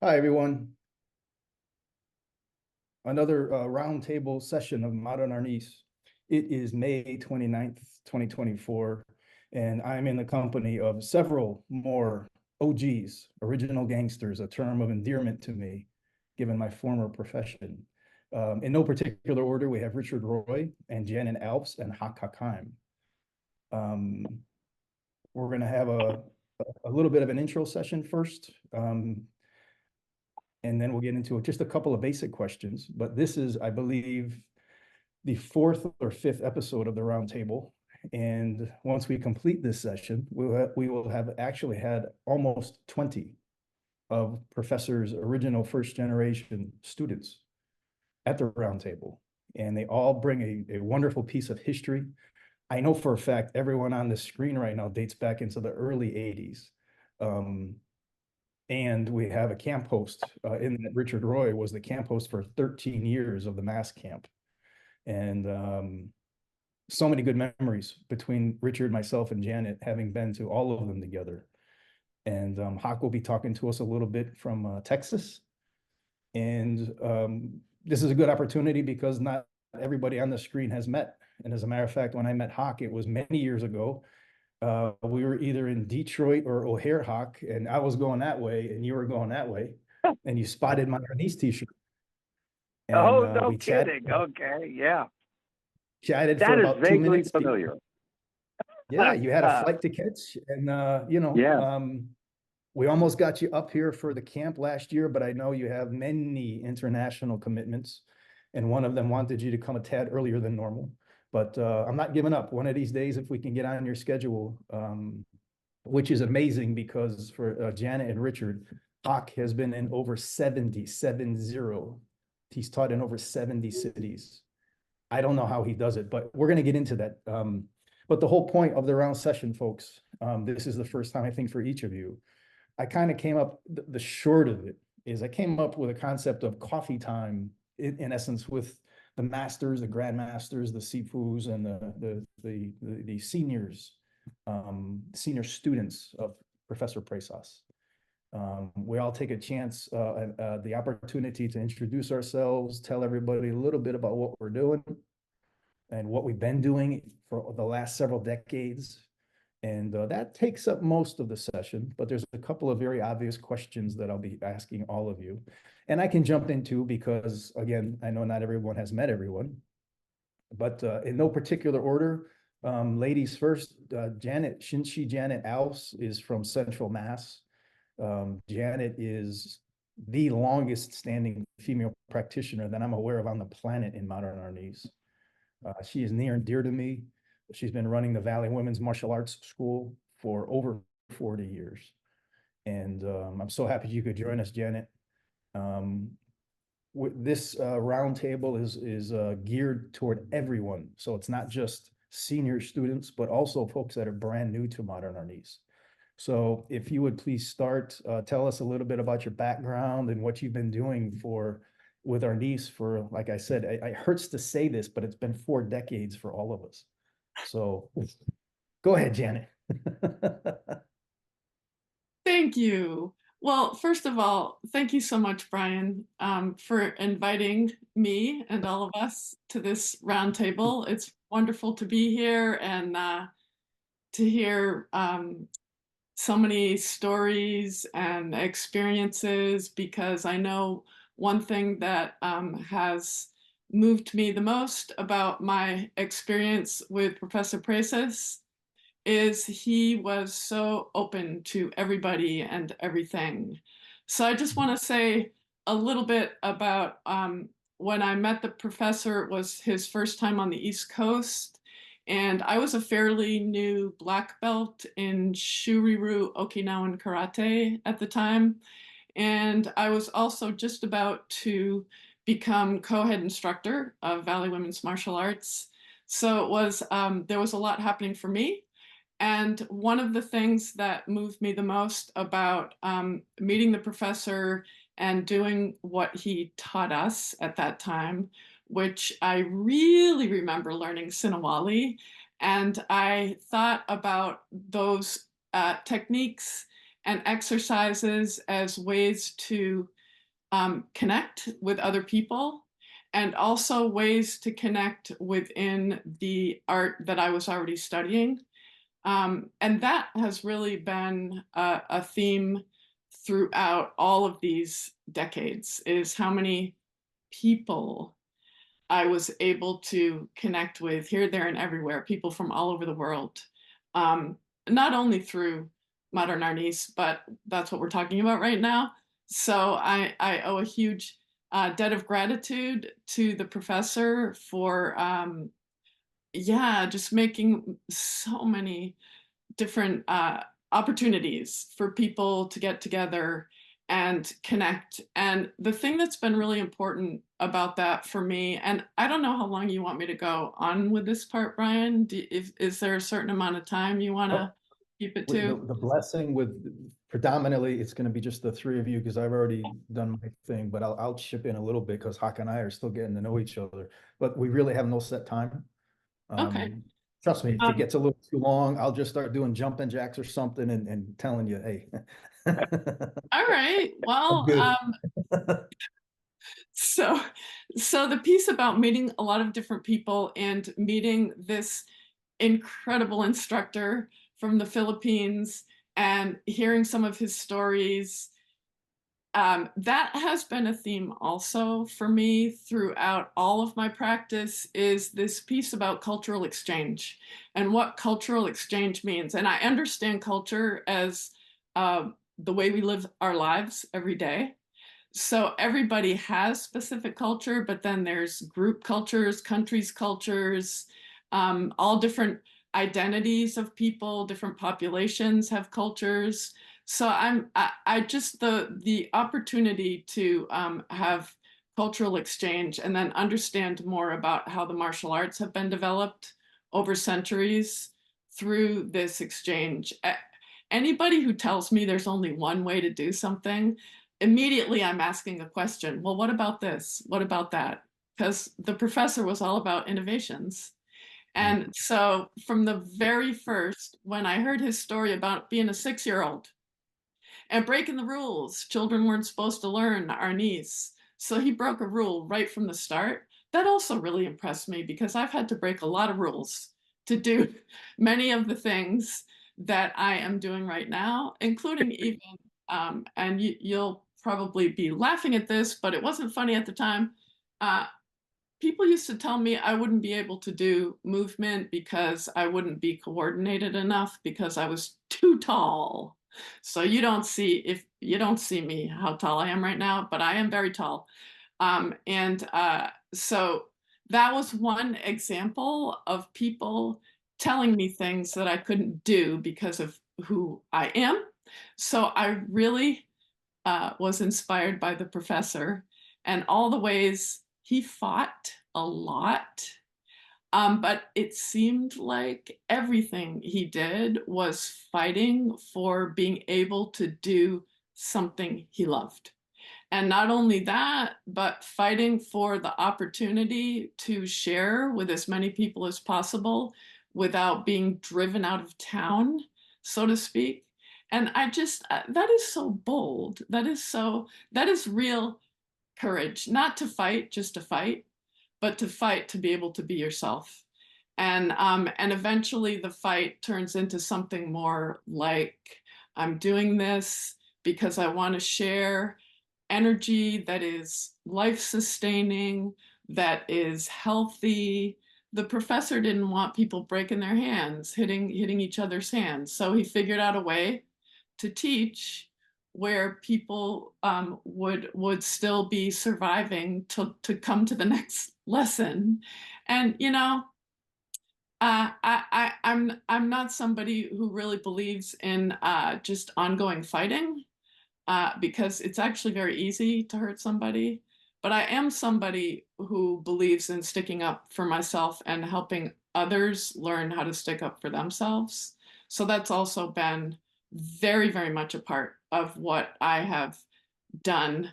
Hi, everyone. Another roundtable session of Modern Arnis. It is May 29th, 2024, and I'm in the company of several more OGs, original gangsters, a term of endearment to me, given my former profession. In no particular order, we have Richard Roy and Janet Alps and Hak Hakim. Um, we're going to have a little bit of an intro session first. And then we'll get into just a couple of basic questions. But this is, I believe, the fourth or fifth episode of the roundtable. And once we complete this session, we will have actually had almost 20 of Professor's original first generation students at the roundtable. And they all bring a wonderful piece of history. I know for a fact everyone on the screen right now dates back into the early 80s. And we have a camp host in that Richard Roy was the camp host for 13 years of the mass camp. And so many good memories between Richard, myself, and Janet, having been to all of them together. And Hawk will be talking to us a little bit from Texas. And this is a good opportunity because not everybody on the screen has met. And as a matter of fact, when I met Hawk, it was many years ago. We were either in Detroit or O'Hare Hawk, and I was going that way, and you were going that way, and you spotted my Arnis t-shirt, and Oh, no we kidding. Okay, yeah. chatted for That is about 2 vaguely minutes. familiar. Yeah, you had a flight to catch, and Yeah. we almost got you up here for the camp last year, but I know you have many international commitments, and one of them wanted you to come a tad earlier than normal. But I'm not giving up. One of these days, if we can get on your schedule, which is amazing because for Janet and Richard, Hawk has been in over 70. He's taught in over 70 cities. I don't know how he does it, but we're going to get into that. But the whole point of the round session, folks, this is the first time I think for each of you. I kind of came up, the short of it is I came up with a concept of coffee time, in essence, with the masters, the grandmasters, the sifus, and the seniors, senior students of Professor Presas. We all take a chance, the opportunity to introduce ourselves, tell everybody a little bit about what we're doing and what we've been doing for the last several decades. And that takes up most of the session, but there's a couple of very obvious questions that I'll be asking all of you. And I can jump into because, again, I know not everyone has met everyone, but in no particular order, ladies first, Janet Alves is from Central Mass. Janet is the longest standing female practitioner that I'm aware of on the planet in modern Arnis. She is near and dear to me. She's been running the Valley Women's Martial Arts School for over 40 years. And I'm so happy you could join us, Janet. This roundtable is geared toward everyone. So it's not just senior students, but also folks that are brand new to modern Arnis. So if you would please start, tell us a little bit about your background and what you've been doing with Arnis for, like I said, it hurts to say this, but it's been 4 decades for all of us. So go ahead, Janet. Thank you. Well, first of all, thank you so much, Brian, for inviting me and all of us to this roundtable. It's wonderful to be here and to hear so many stories and experiences, because I know one thing that has moved me the most about my experience with Professor Presas is he was so open to everybody and everything. So I just want to say a little bit about when I met the professor. It was his first time on the East Coast, and I was a fairly new black belt in Shuriru Okinawan Karate at the time. And I was also just about to become co-head instructor of Valley Women's Martial Arts. So it was there was a lot happening for me. And one of the things that moved me the most about meeting the professor and doing what he taught us at that time, which I really remember learning Sinawali. And I thought about those techniques and exercises as ways to connect with other people, and also ways to connect within the art that I was already studying. And that has really been a theme throughout all of these decades, is how many people I was able to connect with here, there, and everywhere, people from all over the world. Not only through modern Arnis, but that's what we're talking about right now. So I owe a huge debt of gratitude to the professor for, yeah, just making so many different opportunities for people to get together and connect. And the thing that's been really important about that for me, and I don't know how long you want me to go on with this part, Brian. Is there a certain amount of time you want to keep it to? The blessing with predominantly, it's going to be just the three of you because I've already done my thing, but I'll chip in a little bit because Hawk and I are still getting to know each other, but we really have no set time. Okay. Trust me, if it gets a little too long, I'll just start doing jumping jacks or something and telling you, hey. All right. Well, so the piece about meeting a lot of different people and meeting this incredible instructor from the Philippines and hearing some of his stories, that has been a theme also for me throughout all of my practice, is this piece about cultural exchange and what cultural exchange means. And I understand culture as the way we live our lives every day. So everybody has specific culture, but then there's group cultures, countries cultures, all different identities of people, different populations have cultures. So I just the opportunity to have cultural exchange and then understand more about how the martial arts have been developed over centuries through this exchange. Anybody who tells me there's only one way to do something, immediately I'm asking a question. Well, what about this? What about that? Because the professor was all about innovations. And so from the very first, when I heard his story about being a 6-year-old and breaking the rules, children weren't supposed to learn Arnis. So he broke a rule right from the start. That also really impressed me because I've had to break a lot of rules to do many of the things that I am doing right now, including even, and you'll probably be laughing at this, but it wasn't funny at the time. People used to tell me I wouldn't be able to do movement because I wouldn't be coordinated enough because I was too tall. So you don't see me how tall I am right now, but I am very tall. So that was one example of people telling me things that I couldn't do because of who I am. So I really was inspired by the professor and all the ways he fought a lot. But it seemed like everything he did was fighting for being able to do something he loved. And not only that, but fighting for the opportunity to share with as many people as possible without being driven out of town, so to speak. And I just, that is so bold. That is real courage, not to fight just to fight, but to fight to be able to be yourself. And eventually the fight turns into something more like, I'm doing this because I want to share energy that is life-sustaining, that is healthy. The professor didn't want people breaking their hands, hitting each other's hands. So he figured out a way to teach where people would still be surviving to come to the next lesson. And I'm not somebody who really believes in just ongoing fighting because it's actually very easy to hurt somebody. But I am somebody who believes in sticking up for myself and helping others learn how to stick up for themselves. So that's also been very, very much a part of what I have done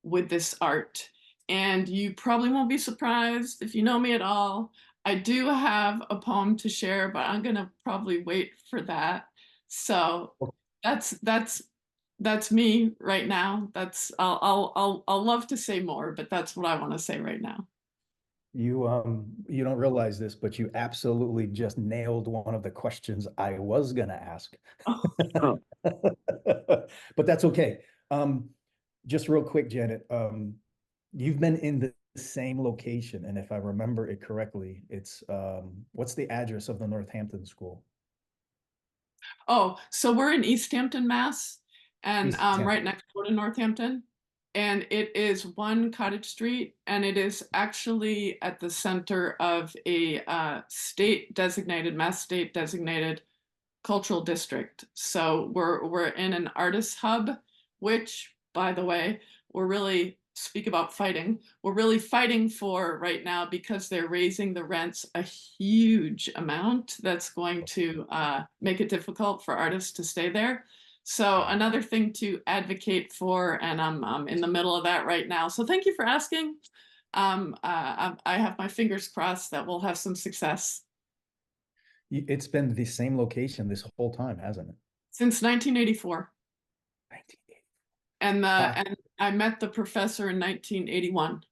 with this art. And you probably won't be surprised if you know me at all. I do have a poem to share, but I'm going to probably wait for that. So That's me right now. I'll love to say more, but that's what I want to say right now. You don't realize this, but you absolutely just nailed one of the questions I was gonna ask. Oh, But that's okay. Just real quick, Janet, you've been in the same location, and if I remember it correctly, it's what's the address of the Northampton school? Oh, so we're in East Hampton, Mass, and East right Hampton. next door to Northampton. And it is one Cottage Street, and it is actually at the center of a state designated, Mass state designated cultural district. So we're in an artist hub, which, by the way, we're really speak about fighting. We're really fighting for right now because they're raising the rents a huge amount. That's going to make it difficult for artists to stay there. So another thing to advocate for, and I'm in the middle of that right now. So thank you for asking. I have my fingers crossed that we'll have some success. It's been the same location this whole time, hasn't it? Since 1984. 1980. And I met the professor in 1981.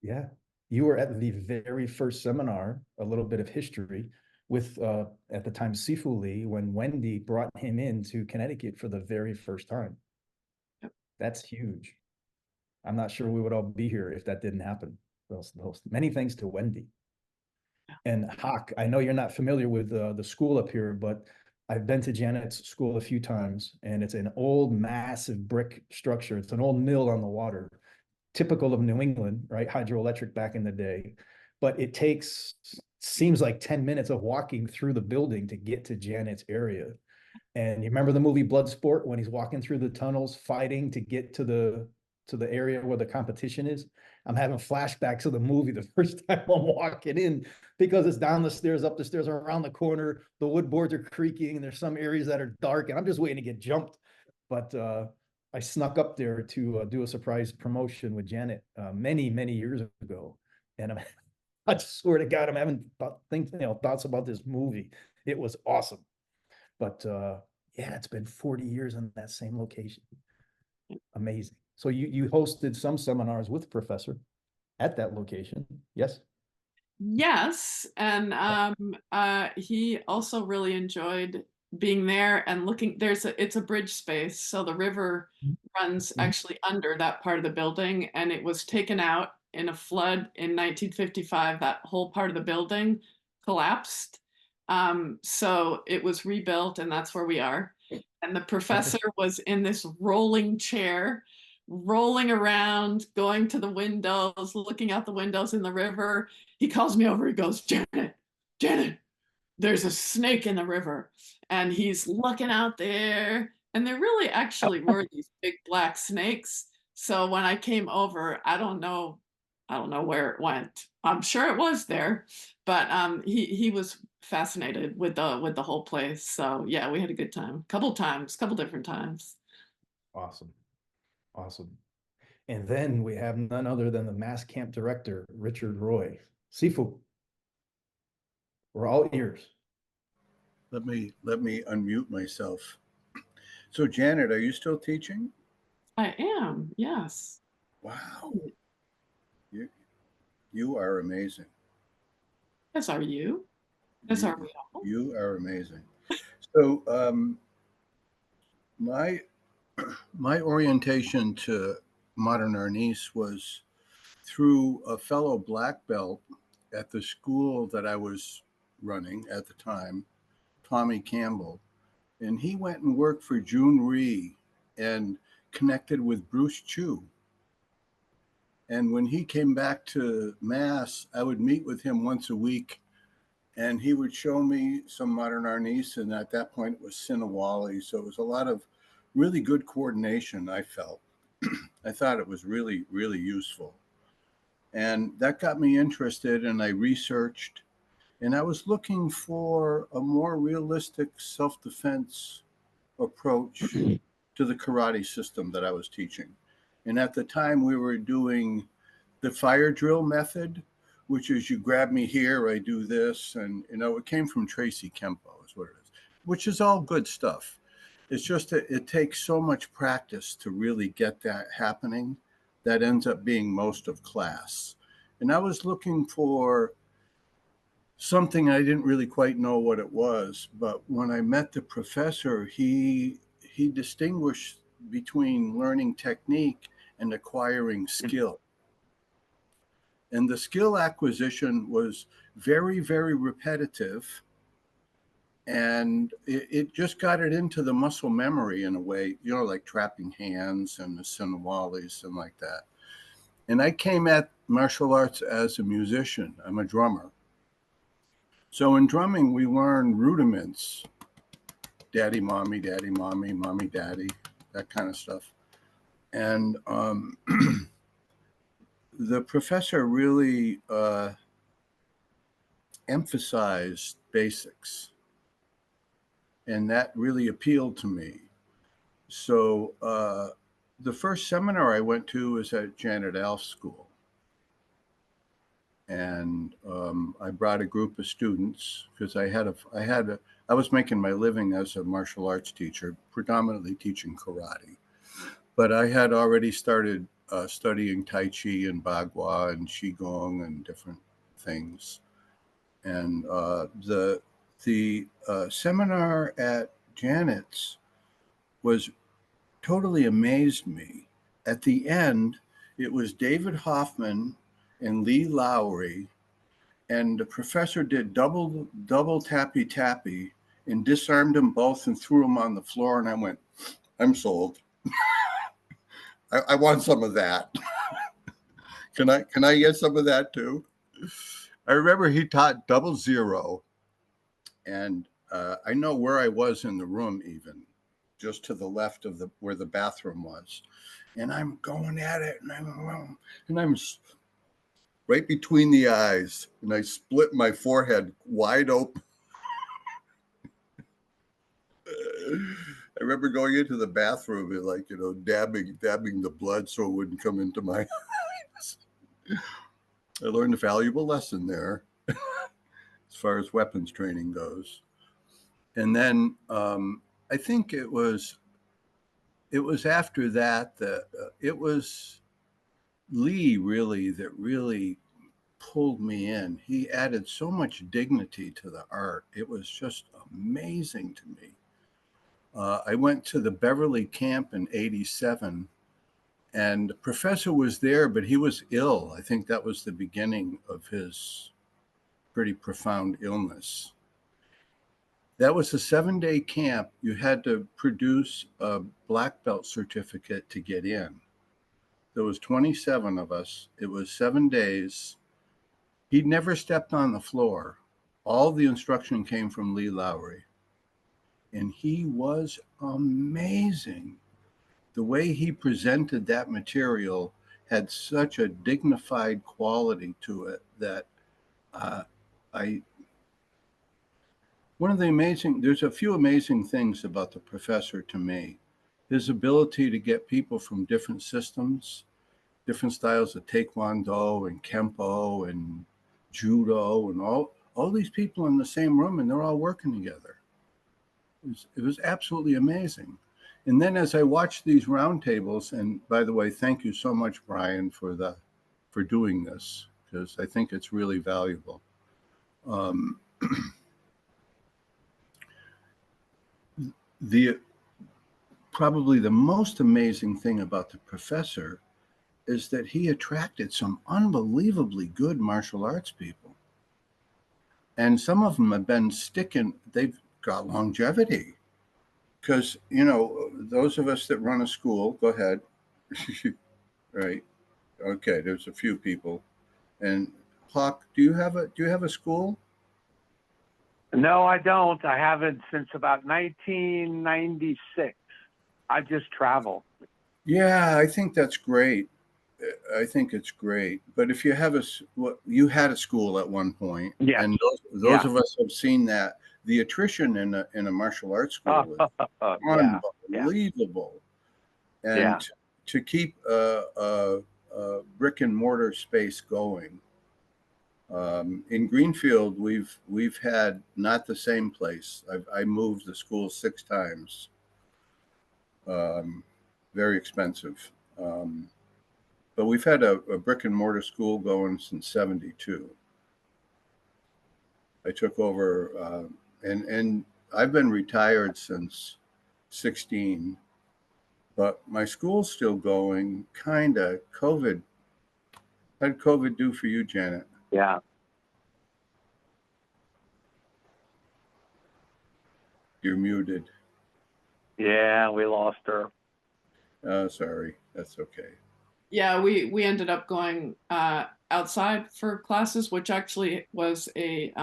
Yeah. You were at the very first seminar, a little bit of history, with at the time Sifu Lee, when Wendy brought him into Connecticut for the very first time. Yep. That's huge. I'm not sure we would all be here if that didn't happen. Many thanks to Wendy. And Hawk, I know you're not familiar with the school up here, but I've been to Janet's school a few times, and it's an old, massive brick structure. It's an old mill on the water, typical of New England, right? Hydroelectric back in the day. But it seems like 10 minutes of walking through the building to get to Janet's area. And you remember the movie Bloodsport when he's walking through the tunnels, fighting to get to the area where the competition is? I'm having flashbacks of the movie the first time I'm walking in, because it's down the stairs, up the stairs, around the corner. The wood boards are creaking, and there's some areas that are dark, and I'm just waiting to get jumped. But I snuck up there to do a surprise promotion with Janet many years ago, and I swear to God, I'm having thoughts about this movie. It was awesome. But yeah, it's been 40 years in that same location. Amazing. So you hosted some seminars with Professor at that location, yes? Yes, and he also really enjoyed being there and looking. It's a bridge space, so the river runs actually under that part of the building, and it was taken out in a flood in 1955. That whole part of the building collapsed. So it was rebuilt, and that's where we are. And the professor was in this rolling chair, rolling around, going to the windows, looking out the windows in the river. He calls me over. He goes, Janet, there's a snake in the river. And he's looking out there. And there really actually were these big black snakes. So when I came over, I don't know where it went. I'm sure it was there, but he was fascinated with the whole place. So yeah, we had a good time. Couple different times. Awesome. Awesome. And then we have none other than the mass camp director, Richard Roy. Sifu, we're all ears. Let me unmute myself. So Janet, are you still teaching? I am, yes. Wow. You are amazing. As are you. As are we all. You are amazing. So my orientation to modern Arnis was through a fellow black belt at the school that I was running at the time, Tommy Campbell. And he went and worked for June Rhee and connected with Bruce Chu. And when he came back to Mass, I would meet with him once a week, and he would show me some modern Arnis. And at that point, it was Sinawali. So it was a lot of really good coordination, I felt. I thought it was really, really useful. And that got me interested, and I researched. And I was looking for a more realistic self-defense approach to the karate system that I was teaching. And at the time we were doing the fire drill method, which is you grab me here, I do this. And, it came from Tracy Kempo is what it is, which is all good stuff. It's just that it takes so much practice to really get that happening. That ends up being most of class. And I was looking for something I didn't really quite know what it was, but when I met the professor, he distinguished between learning technique and acquiring skill. And the skill acquisition was very, very repetitive. And it just got it into the muscle memory in a way, you know, like trapping hands and the Sinawalis and like that. And I came at martial arts as a musician. I'm a drummer. So in drumming, we learn rudiments, daddy, mommy, mommy, daddy, that kind of stuff. And the professor really emphasized basics. And that really appealed to me. So the first seminar I went to was at Janet Alf's school. And I brought a group of students because I was making my living as a martial arts teacher, predominantly teaching karate. But I had already started studying Tai Chi and Bagua and Qigong and different things. And the seminar at Janet's was totally amazed me. At the end, it was David Hoffman and Lee Lowry, and the professor did double tappy tappy and disarmed them both and threw them on the floor. And I went, I'm sold. I want some of that. Can I get some of that too? I remember he taught double zero, and I know where I was in the room, even just to the left of where the bathroom was, and I'm going at it, and I'm right between the eyes, and I split my forehead wide open. I remember going into the bathroom and, like, you know, dabbing the blood so it wouldn't come into my eyes. I learned a valuable lesson there as far as weapons training goes. And then I think it was after that it was Lee really that really pulled me in. He added so much dignity to the art. It was just amazing to me. I went to the Beverly camp in '87, and the professor was there, but he was ill. I think that was the beginning of his pretty profound illness. That was a 7-day camp. You had to produce a black belt certificate to get in. There was 27 of us. It was 7 days. He'd never stepped on the floor. All the instruction came from Lee Lowry. And he was amazing. The way he presented that material had such a dignified quality to it that there's a few amazing things about the professor to me. His ability to get people from different systems, different styles of Taekwondo and Kempo and Judo and all these people in the same room, and they're all working together. It was absolutely amazing. And then as I watched these roundtables, and by the way, thank you so much, Brian, for doing this, because I think it's really valuable. Probably the most amazing thing about the professor is that he attracted some unbelievably good martial arts people. And some of them have been sticking, they've got longevity. Because, you know, those of us that run a school, go ahead. Right. Okay, there's a few people. And Hawk, do you have a school? No, I don't. I haven't since about 1996. I just travel. Yeah, I think that's great. I think it's great. But if you have you had a school at one point, yes. And those of us have seen that the attrition in a martial arts school is unbelievable. And to keep a brick and mortar space going. In Greenfield, we've had not the same place. I moved the school 6 times, very expensive. But we've had a brick and mortar school going since '72. I took over, and I've been retired since '16, but my school's still going. Kinda. COVID. How did COVID do for you, Janet? Yeah. You're muted. Yeah, we lost her. Sorry. That's okay. Yeah, we ended up going outside for classes, which actually was a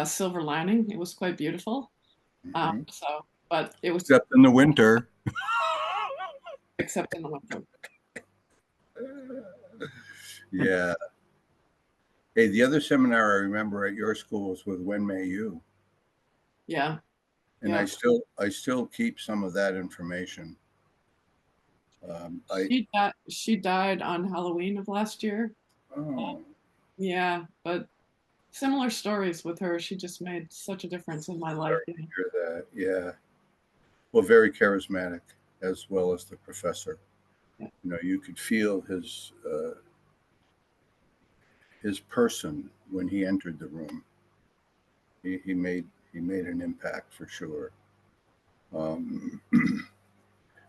silver lining. It was quite beautiful. Mhm. But it was Except in the winter. except in the winter. Yeah. Hey, the other seminar I remember at your school was with When May You, Yeah. and Yeah. I still keep some of that information. She died on Halloween of last year. Oh, Yeah, but similar stories with her. She just made such a difference in my life. sorry to hear that. Yeah. Well, very charismatic as well as the professor. Yeah. You know, you could feel his person when he entered the room. He made an impact for sure. Um,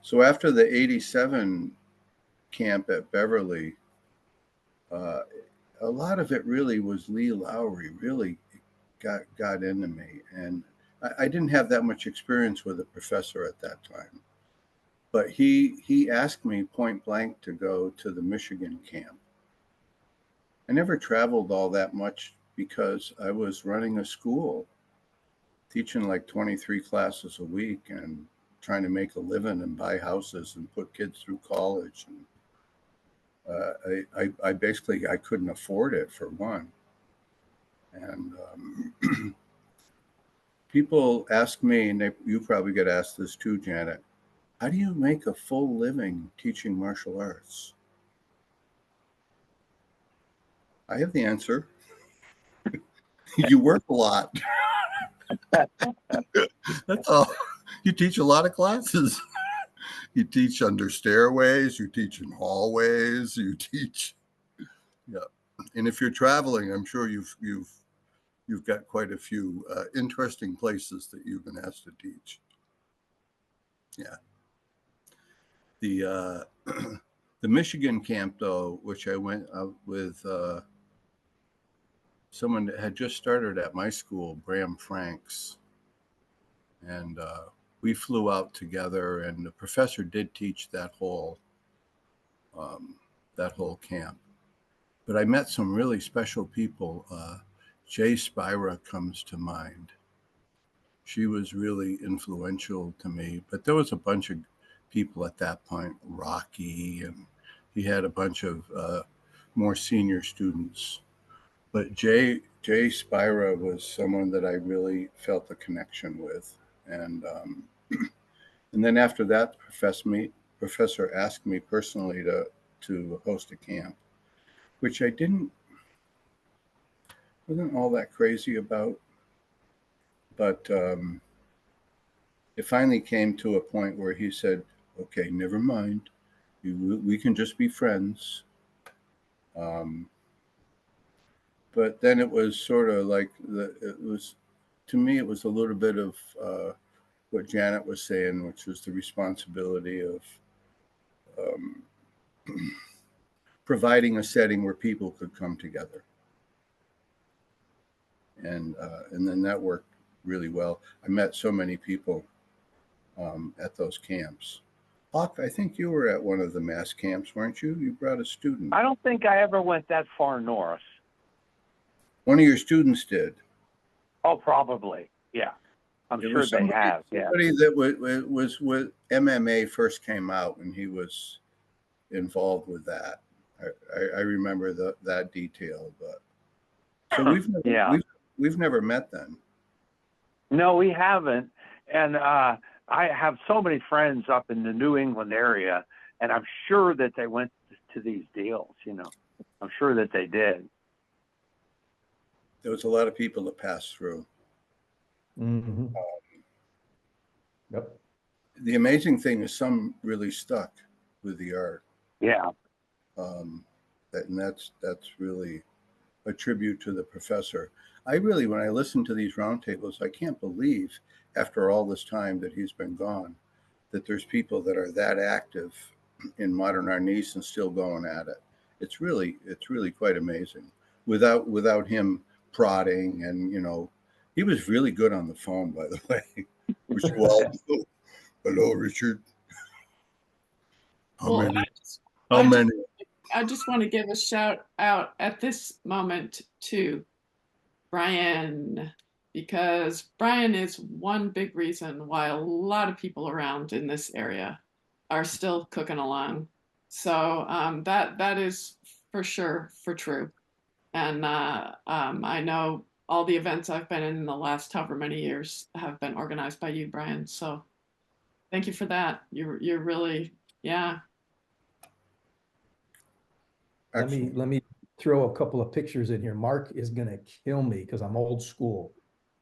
so after the '87 camp at Beverly, uh, a lot of it really was Lee Lowry. Really got into me, and I didn't have that much experience with a professor at that time. But he asked me point blank to go to the Michigan camp. I never traveled all that much because I was running a school, teaching like 23 classes a week and trying to make a living and buy houses and put kids through college. And I basically I couldn't afford it for one. And people ask me, and you probably get asked this too, Janet, how do you make a full living teaching martial arts? I have the answer. You work a lot. That's all. You teach a lot of classes. You teach under stairways. You teach in hallways. You teach, yeah. And if you're traveling, I'm sure you've got quite a few interesting places that you've been asked to teach. Yeah. The the Michigan camp though, which I went with someone that had just started at my school, Bram Franks, and we flew out together. And the professor did teach um, that whole camp. But I met some really special people. Jay Spira comes to mind. She was really influential to me. But there was a bunch of people at that point, Rocky, and he had a bunch of more senior students. But Jay Spira was someone that I really felt a connection with. And then after that, the professor asked me personally to host a camp, which I wasn't all that crazy about. But it finally came to a point where he said, "Okay, never mind. We can just be friends." Um, but then it was sort of like it was, to me, it was a little bit of what Janet was saying, which was the responsibility of um, providing a setting where people could come together. And then that worked really well. I met so many people at those camps. Hawk, I think you were at one of the mass camps, weren't you? You brought a student. I don't think I ever went that far north. One of your students did. Oh, probably. Yeah. I'm There sure was they have. Yeah. somebody that was with MMA first came out, and he was involved with that. I remember that detail, but so Yeah. we've never met then. No, we haven't. And I have so many friends up in the New England area, and I'm sure that they went to these deals, you know. I'm sure that they did. There was a lot of people that passed through. Mm-hmm. Yep. the amazing thing is some really stuck with the art. Yeah. And that's really a tribute to the professor. I really, when I listen to these roundtables, I can't believe after all this time that he's been gone, that there's people that are that active in modern Arnis and still going at it. It's really quite amazing. Without him prodding, and he was really good on the phone, by the way. Which you all know. Hello, Richard. How Well, many? I How just- many? I just want to give a shout out at this moment to Brian, because Brian is one big reason why a lot of people around in this area are still cooking along. So that is for sure for true. And I know all the events I've been in the last however many years have been organized by you, Brian. So thank you for that. You're really, yeah. Let me throw a couple of pictures in here. Mark is gonna kill me because I'm old school.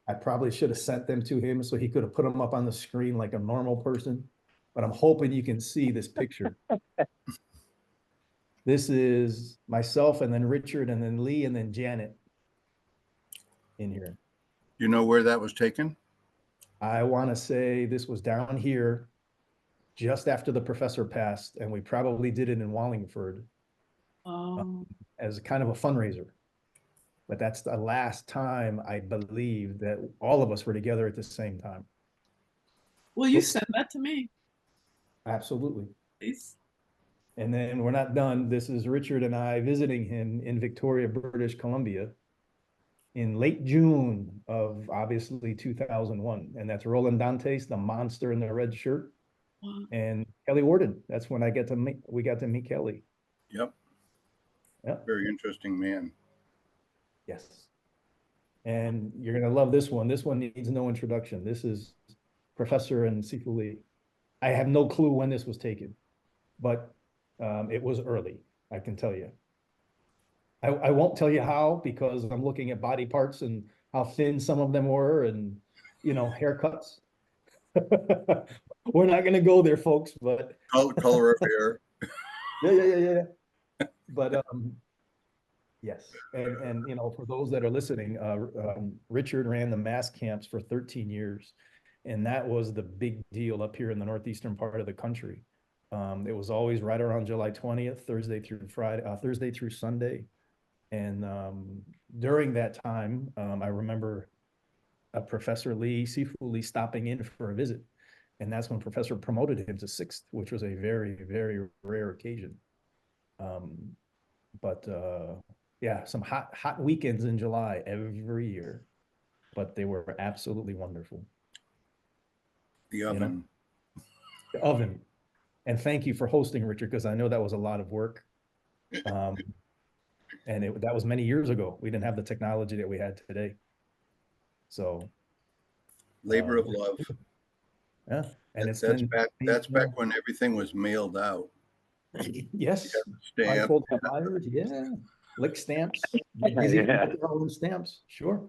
I probably should have sent them to him so he could have put them up on the screen like a normal person, but I'm hoping you can see this picture. This is myself and then Richard and then Lee and then Janet in here. You know where that was taken? I want to say this was down here just after the professor passed, and we probably did it in Wallingford as kind of a fundraiser. But that's the last time I believe that all of us were together at the same time. Will you send that to me, Absolutely. please? And then we're not done. This is Richard and I visiting him in Victoria, British Columbia in late June of obviously 2001. And that's Roland Dantes, the monster in the red shirt, and Kelly Warden. That's when we got to meet Kelly. Yep. Yep. Very interesting man. Yes. And you're going to love this one. This one needs no introduction. This is Professor and Sifu Lee. I have no clue when this was taken, but it was early, I can tell you. I won't tell you how, because I'm looking at body parts and how thin some of them were, and haircuts. We're not going to go there, folks, but Color of hair. yeah. But yes, and for those that are listening, Richard ran the mass camps for 13 years, and that was the big deal up here in the northeastern part of the country. It was always right around July 20th, Thursday through Sunday. And during that time, I remember Professor Sifu Lee stopping in for a visit. And that's when Professor promoted him to 6th, which was a very, very rare occasion. Yeah, some hot weekends in July every year, but they were absolutely wonderful. The oven. The oven. And thank you for hosting, Richard, because I know that was a lot of work. And that was many years ago. We didn't have the technology that we had today. So labor of love. Yeah. And that's back when everything was mailed out. Yes. Stamp. Yeah. Lick stamps. Yeah. Stamps. Sure.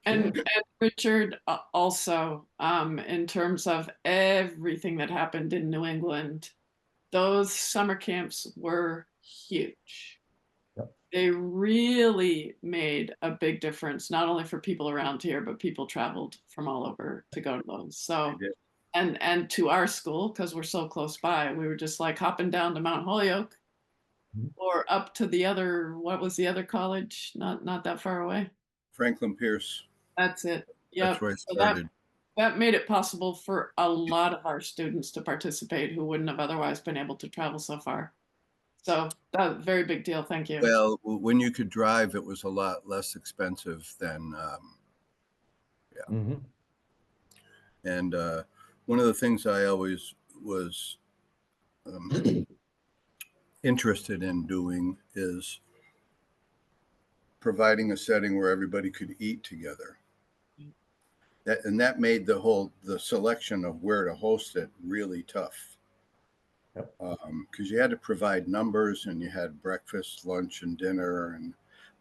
And Richard, also, in terms of everything that happened in New England, those summer camps were huge. Yep. They really made a big difference, not only for people around here, but people traveled from all over to go to those. So, and to our school, because we're so close by, we were just like hopping down to Mount Holyoke, or up to the other, what was the other college? Not that far away. Franklin Pierce. That's it. Yeah. That's where I started. That made it possible for a lot of our students to participate who wouldn't have otherwise been able to travel so far. So that was a very big deal. Thank you. Well, when you could drive, it was a lot less expensive than, And one of the things I always was interested in doing is providing a setting where everybody could eat together. That made the selection of where to host it really tough. Because you had to provide numbers, and you had breakfast, lunch, and dinner,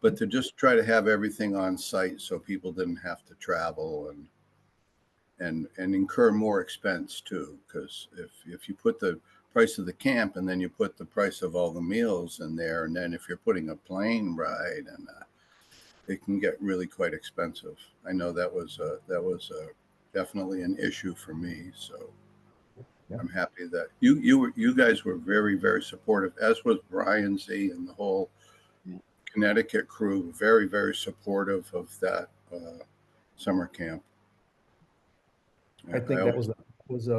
but to just try to have everything on site so people didn't have to travel. And and incur more expense too. Because if you put the price of the camp and then you put the price of all the meals in there, and then if you're putting a plane ride, and it can get really quite expensive. I know that was definitely an issue for me. So Yeah. I'm happy that you guys were very, very supportive, as was Brian Z and the whole Connecticut crew. Very, very supportive of that summer camp. I think that was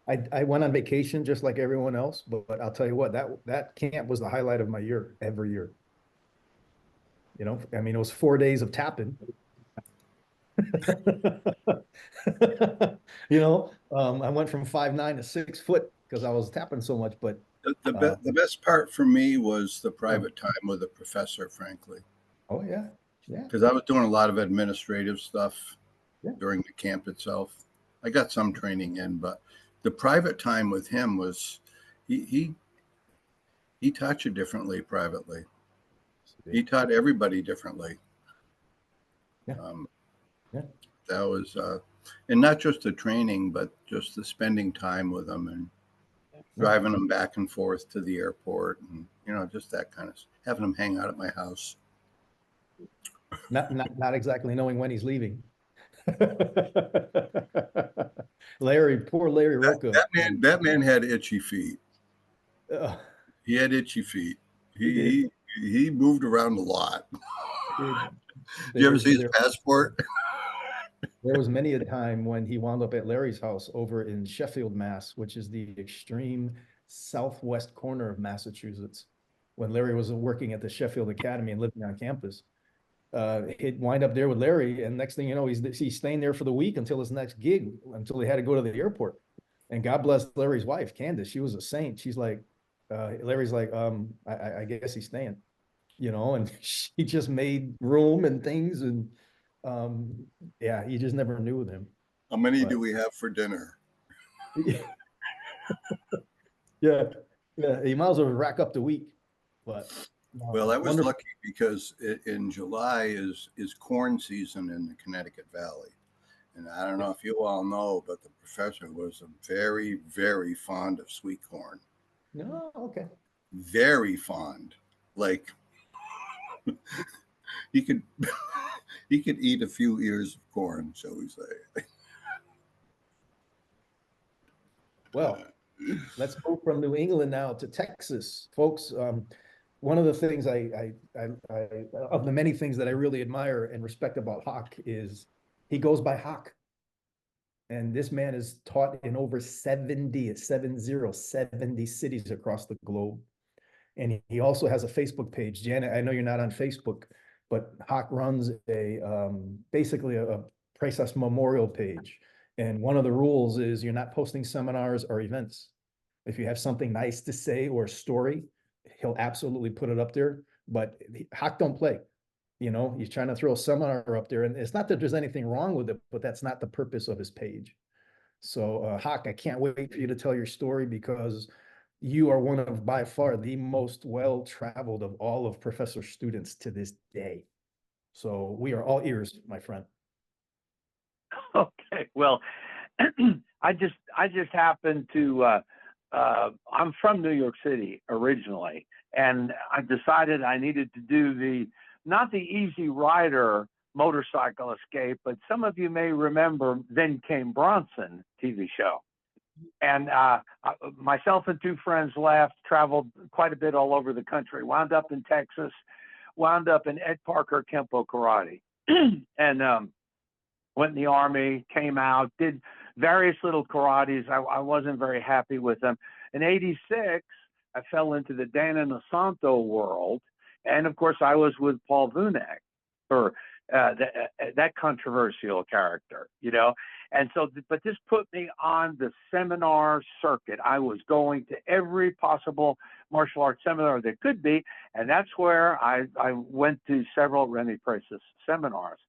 I went on vacation just like everyone else, but I'll tell you what, that camp was the highlight of my year every year. You know, I mean, it was 4 days of tapping. You know, I went from 5'9" to 6 foot because I was tapping so much. But the best part for me was the yeah. private time with the professor, frankly, Oh yeah, yeah, because I was doing a lot of administrative stuff yeah. during the camp itself. I got some training in, but the private time with him was he taught you differently privately. He taught everybody differently. Yeah. Yeah. That was, and not just the training, but just the spending time with them and driving them back and forth to the airport, and just that kind of having them hang out at my house. Not exactly knowing when he's leaving. Larry, poor Larry Roca. That man had itchy feet. Uh, He had itchy feet. he did. He moved around a lot. Did. Did you ever see his passport? There was many a time when he wound up at Larry's house over in Sheffield, Mass, which is the extreme southwest corner of Massachusetts. When Larry was working at the Sheffield Academy and living on campus, he'd wind up there with Larry, and next thing you know, he's staying there for the week until his next gig, until he had to go to the airport. And God bless Larry's wife, Candace. She was a saint. She's like, Larry's like, I guess he's staying, and she just made room and things, and yeah, you just never knew with him. How many do we have for dinner? Yeah, yeah, you might as well rack up the week. But well, I was lucky because in July is corn season in the Connecticut Valley. And I don't know if you all know, but the professor was very, very fond of sweet corn. No, okay. Very fond. Like he could eat a few ears of corn, shall we say. Well, let's go from New England now to Texas, folks. One of the things I of the many things that I really admire and respect about Hawk is he goes by Hawk. And this man is taught in over 70 cities across the globe. And he also has a Facebook page. Janet, I know you're not on Facebook, but Hawk runs basically a Princess Memorial page. And one of the rules is you're not posting seminars or events. If you have something nice to say or a story, he'll absolutely put it up there. But Hawk don't play. He's trying to throw a seminar up there, and it's not that there's anything wrong with it, but that's not the purpose of his page. So, Hawk, I can't wait for you to tell your story, because you are one of, by far, the most well-traveled of all of Professor's students to this day. So we are all ears, my friend. Okay, well, I just happen to. I'm from New York City originally, and I decided I needed to do not the Easy Rider motorcycle escape, but some of you may remember Then Came Bronson TV show. And myself and two friends left, traveled quite a bit all over the country, wound up in Texas, wound up in Ed Parker Kempo Karate, and went in the Army, came out, did various little karates. I wasn't very happy with them. In '86, I fell into the Dana Nosanto world. And of course, I was with Paul Vunak, or that controversial character, And so, but this put me on the seminar circuit. I was going to every possible martial arts seminar there could be. And that's where I went to several Remy Presas seminars.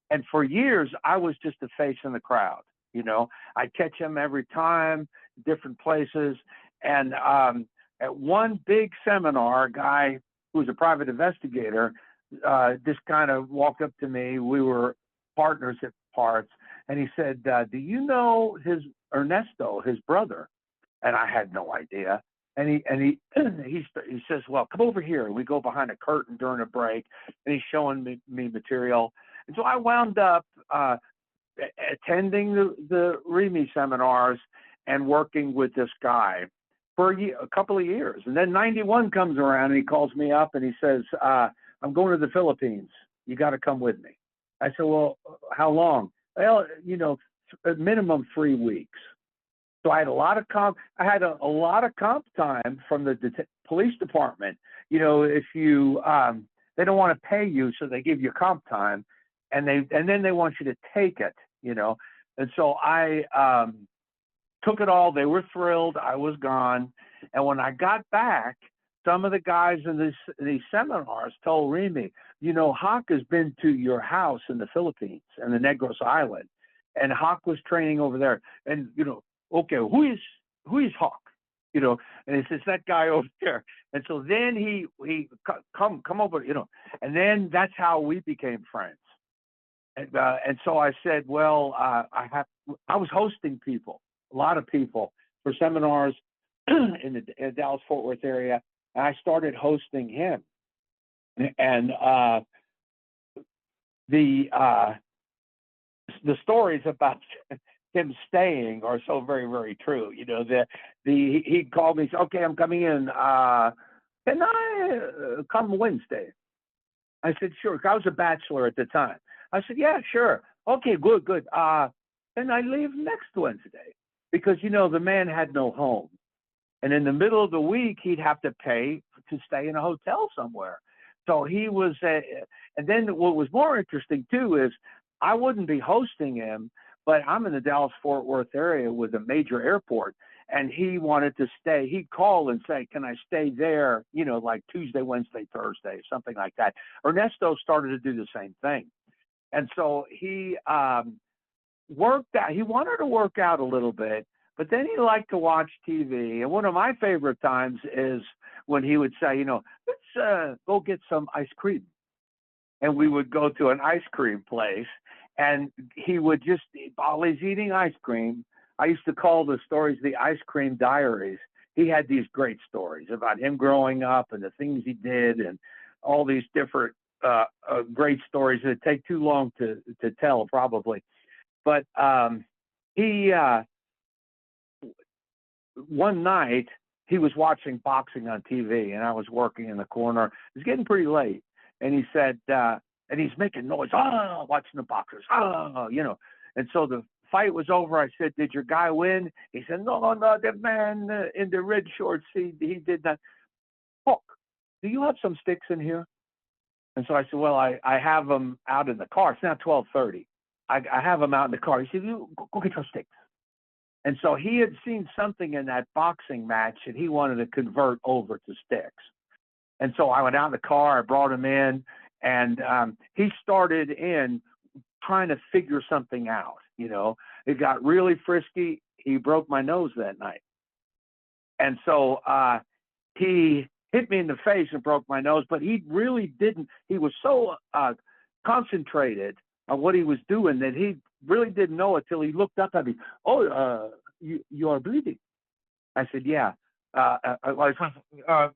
And for years, I was just a face in the crowd. I'd catch him every time, different places. And at one big seminar, a guy who was a private investigator just kind of walked up to me. We were partners at parts, and he said, "Do you know his Ernesto, his brother?" And I had no idea. He says, "Well, come over here." And we go behind a curtain during a break, and he's showing me material. And so I wound up attending the REME seminars and working with this guy for a couple of years. And then 91 comes around and he calls me up and he says, "I'm going to the Philippines. You got to come with me." I said, "Well, how long?" "Well, at minimum 3 weeks." So I had a lot of comp. I had a lot of comp time from the police department. If you they don't want to pay you, so they give you comp time, and then they want you to take it. And so I took it all. They were thrilled. I was gone, and when I got back, some of the guys in these seminars told Remy, Hawk has been to your house in the Philippines and the Negros Island, and Hawk was training over there, and okay, who is Hawk? And he says, "That guy over there." And so then he come over, and then that's how we became friends. And so I said, well, I was hosting people, a lot of people, for seminars in the Dallas-Fort Worth area, and I started hosting him. And the stories about him staying are so very, very true. He called me, said, "Okay, I'm coming in. Can I come Wednesday?" I said, "Sure." I was a bachelor at the time. I said, "Yeah, sure." "Okay, good. Then I leave next Wednesday," because, the man had no home. And in the middle of the week, he'd have to pay to stay in a hotel somewhere. So he was, and then what was more interesting too is I wouldn't be hosting him, but I'm in the Dallas-Fort Worth area with a major airport, and he wanted to stay. He'd call and say, "Can I stay there?" Like Tuesday, Wednesday, Thursday, something like that. Ernesto started to do the same thing. And so he worked out. He wanted to work out a little bit, but then he liked to watch TV. And one of my favorite times is when he would say, "Let's go get some ice cream." And we would go to an ice cream place, and he would just, while he's eating ice cream, I used to call the stories the ice cream diaries. He had these great stories about him growing up and the things he did and all these different great stories that take too long to tell probably. But he one night he was watching boxing on TV, and I was working in the corner. It was getting pretty late, and he said, and he's making noise, watching the boxers, And so the fight was over. I said, "Did your guy win?" He said, No, the man in the red shorts, he did not." "Hook, do you have some sticks in here?" And so I said, "Well, I have them out in the car. It's now 12:30. I have them out in the car." He said, "You go get your sticks." And so he had seen something in that boxing match and he wanted to convert over to sticks. And so I went out in the car, I brought him in, and he started in trying to figure something out. It got really frisky. He broke my nose that night. And so he hit me in the face and broke my nose, but he really didn't. He was so concentrated on what he was doing that he really didn't know it till he looked up at me. "Oh, you are bleeding." I said, "Yeah."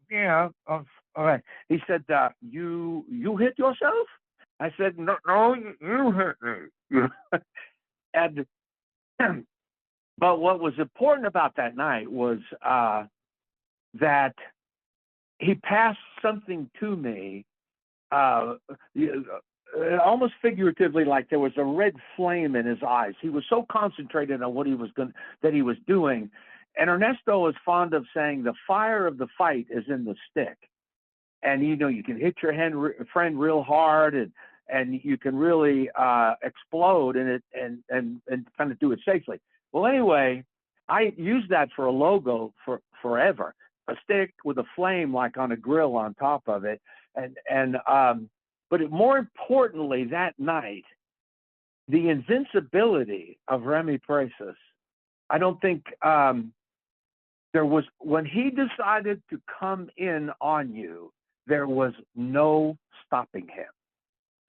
"Yeah, all right." He said, you hit yourself?" I said, No, you hit me." And but what was important about that night was that he passed something to me, almost figuratively, like there was a red flame in his eyes. He was so concentrated on what he was doing. And Ernesto is fond of saying the fire of the fight is in the stick. And you can hit your friend real hard, and you can really explode in it and kind of do it safely. Well, anyway, I used that for a logo for forever. A stick with a flame like on a grill on top of it. But more importantly, that night, the invincibility of Remy Presas, I don't think there was, when he decided to come in on you, there was no stopping him.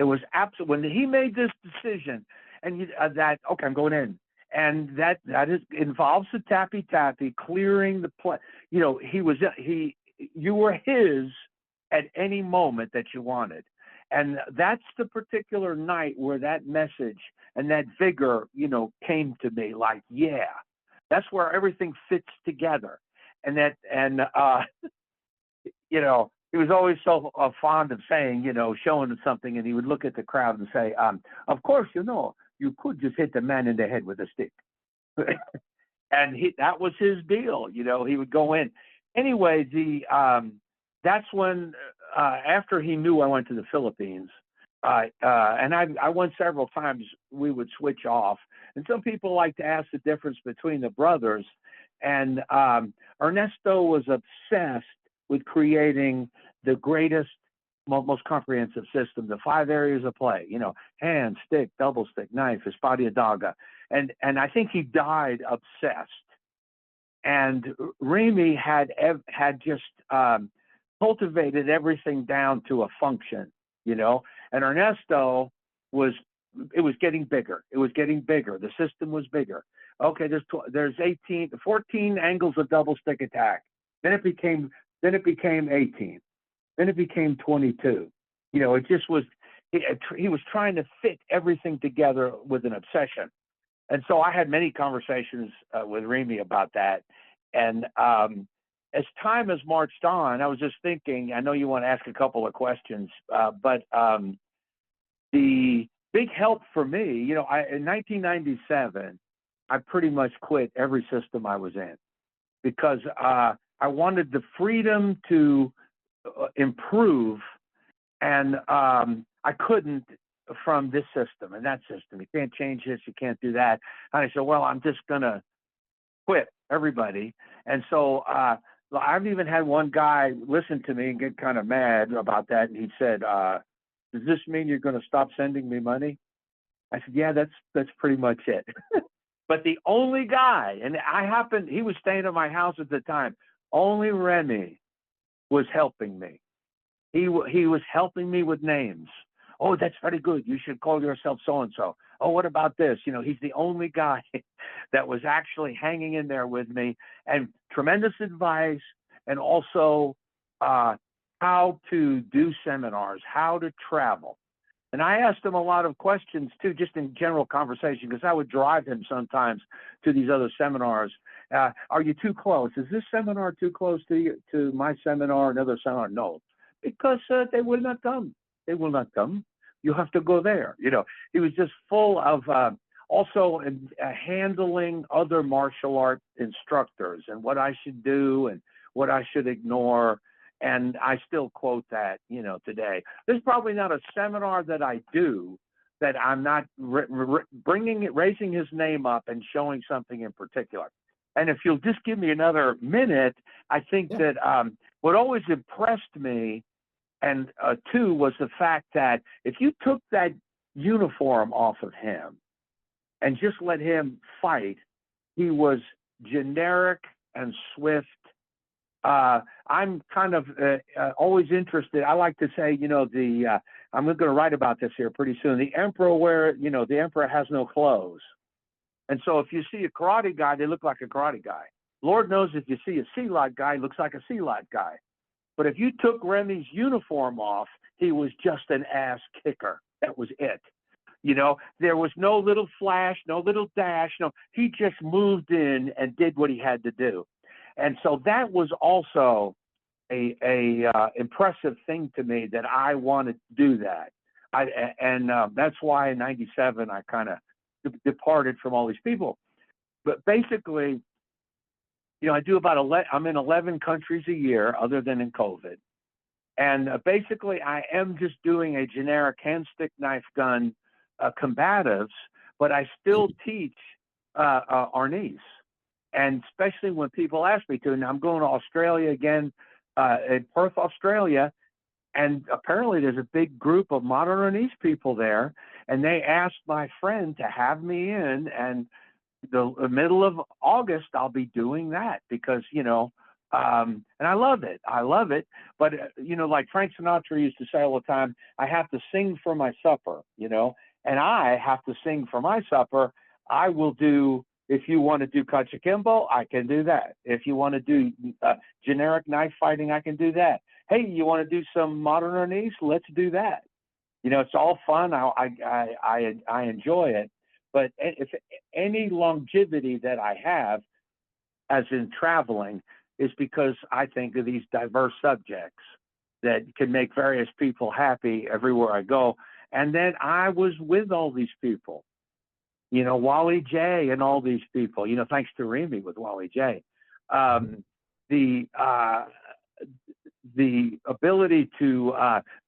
It was absolute. When he made this decision, and okay, I'm going in, and that involves the tappy tappy, clearing the play. You know, you were his at any moment that you wanted, and that's the particular night where that message and that vigor, you know, came to me. Like, yeah, that's where everything fits together, and you know, he was always so fond of saying, you know, showing him something, and he would look at the crowd and say, of course, you know, you could just hit the man in the head with a stick. And that was his deal. You know, he would go in. Anyway, that's when, after he knew I went to the Philippines, and I went several times, we would switch off. And some people like to ask the difference between the brothers. And Ernesto was obsessed with creating the greatest, most comprehensive system, the 5 areas of play, you know, hand, stick, double stick, knife, espada daga. And I think he died obsessed. And Remy had just cultivated everything down to a function, you know, and Ernesto it was getting bigger. It was getting bigger. The system was bigger. Okay, there's 14 angles of double stick attack. Then it became 18. Then it became 22. You know, it just was, he was trying to fit everything together with an obsession. And so I had many conversations with Remy about that. And as time has marched on, I was just thinking, I know you want to ask a couple of questions, but the big help for me, you know, in 1997, I pretty much quit every system I was in because I wanted the freedom to improve, and I couldn't from this system and that system. You can't change this, you can't do that. And I said, well, I'm just gonna quit everybody. And so I've even had one guy listen to me and get kind of mad about that, and he said, does this mean you're going to stop sending me money? I said, yeah, that's pretty much it. But the only guy, and he was staying at my house at the time, only Remy was helping me. He was helping me with names. Oh, that's very good. You should call yourself so-and-so. Oh, what about this? You know, he's the only guy that was actually hanging in there with me, and tremendous advice, and also how to do seminars, how to travel. And I asked him a lot of questions too, just in general conversation, because I would drive him sometimes to these other seminars. Are you too close? Is this seminar too close to my seminar, another seminar? No, because they will not come. They will not come. You have to go there. You know, he was just full of also handling other martial art instructors and what I should do and what I should ignore. And I still quote that, you know, today. There's probably not a seminar that I do that I'm not raising his name up and showing something in particular. And if you'll just give me another minute, I think that what always impressed me, and too, was the fact that if you took that uniform off of him and just let him fight, he was generic and swift. I'm kind of always interested. I like to say, you know, I'm going to write about this here pretty soon. The emperor has no clothes. And so if you see a karate guy, they look like a karate guy. Lord knows if you see a silat guy, he looks like a silat guy. But if you took Remy's uniform off, he was just an ass kicker. That was it. You know, there was no little flash, no little dash. No, he just moved in and did what he had to do. And so that was also a impressive thing to me, that I wanted to do that. That's why in 97, I kind of departed from all these people. But basically, you know, I do I'm in 11 countries a year other than in COVID. And basically, I am just doing a generic hand, stick, knife, gun combatives, but I still teach Arnis. And especially when people ask me to, and I'm going to Australia again, in Perth, Australia, and apparently there's a big group of modern Arnis people there, and they asked my friend to have me in, and the middle of August, I'll be doing that because, you know, and I love it. I love it. But, you know, like Frank Sinatra used to say all the time, I have to sing for my supper, you know, and I have to sing for my supper, I will do. If you want to do Kachikimbo, I can do that. If you want to do generic knife fighting, I can do that. Hey, you want to do some modern Arnis? Let's do that. You know, it's all fun. I enjoy it. But if any longevity that I have, as in traveling, is because I think of these diverse subjects that can make various people happy everywhere I go. And then I was with all these people, you know, Wally J and all these people, you know, thanks to Remy with Wally J. The ability to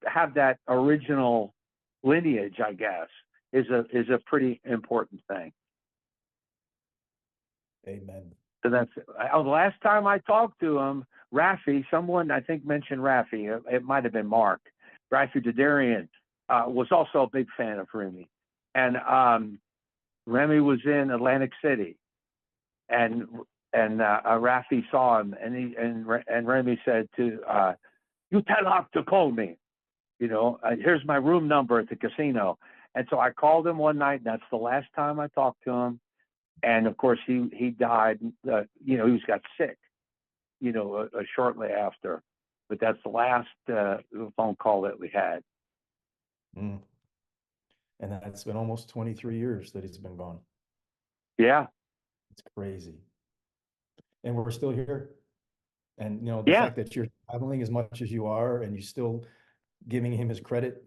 have that original lineage, I guess, is a pretty important thing. Amen. So that's it. The last time I talked to him, Rafi, someone I think mentioned Rafi. It might have been Mark. Rafi Dadarian was also a big fan of Remy, and Remy was in Atlantic City, and Rafi saw him, and Remy said to you tell Hawk to call me. You know, here's my room number at the casino. And so I called him one night. And that's the last time I talked to him. And of course, he died. You know, he got sick. You know, shortly after. But that's the last phone call that we had. Mm. And that's been almost 23 years that he's been gone. Yeah. It's crazy. And we're still here. And, you know, the Yeah. fact that you're traveling as much as you are and you're still giving him his credit.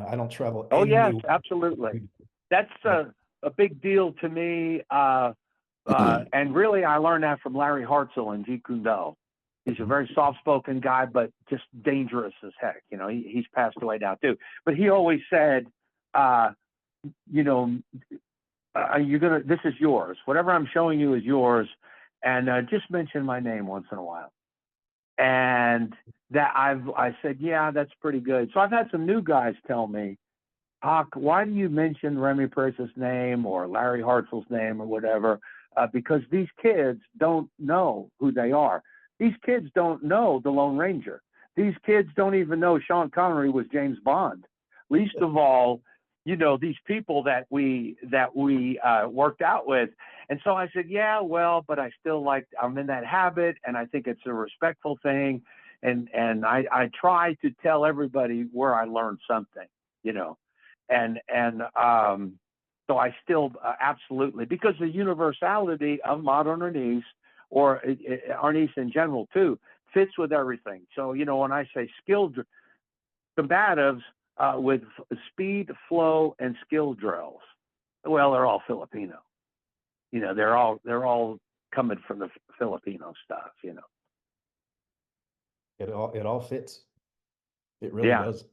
I don't travel. Oh, yes, anywhere. absolutely. That's a big deal to me. And really, I learned that from Larry Hartzell in Jeet Kune Do. He's a very soft-spoken guy, but just dangerous as heck. You know, he's passed away now, too. But he always said, you know, this is yours. Whatever I'm showing you is yours. And just mention my name once in a while. And that I said, yeah, that's pretty good. So I've had some new guys tell me, Hawk, why do you mention Remy Price's name or Larry Hartzell's name or whatever? Because these kids don't know who they are. These kids don't know the Lone Ranger. These kids don't even know Sean Connery was James Bond. Least of all, you know, these people that we worked out with. And so I said, yeah, well, but I still I'm in that habit, and I think it's a respectful thing. And I try to tell everybody where I learned something, you know, and so I still absolutely, because the universality of modern Arnis, or Arnis in general too, fits with everything. So, you know, when I say skilled combatives with speed, flow, and skill drills, well, they're all Filipino. You know, they're all coming from the Filipino stuff, you know. It all fits. It really does.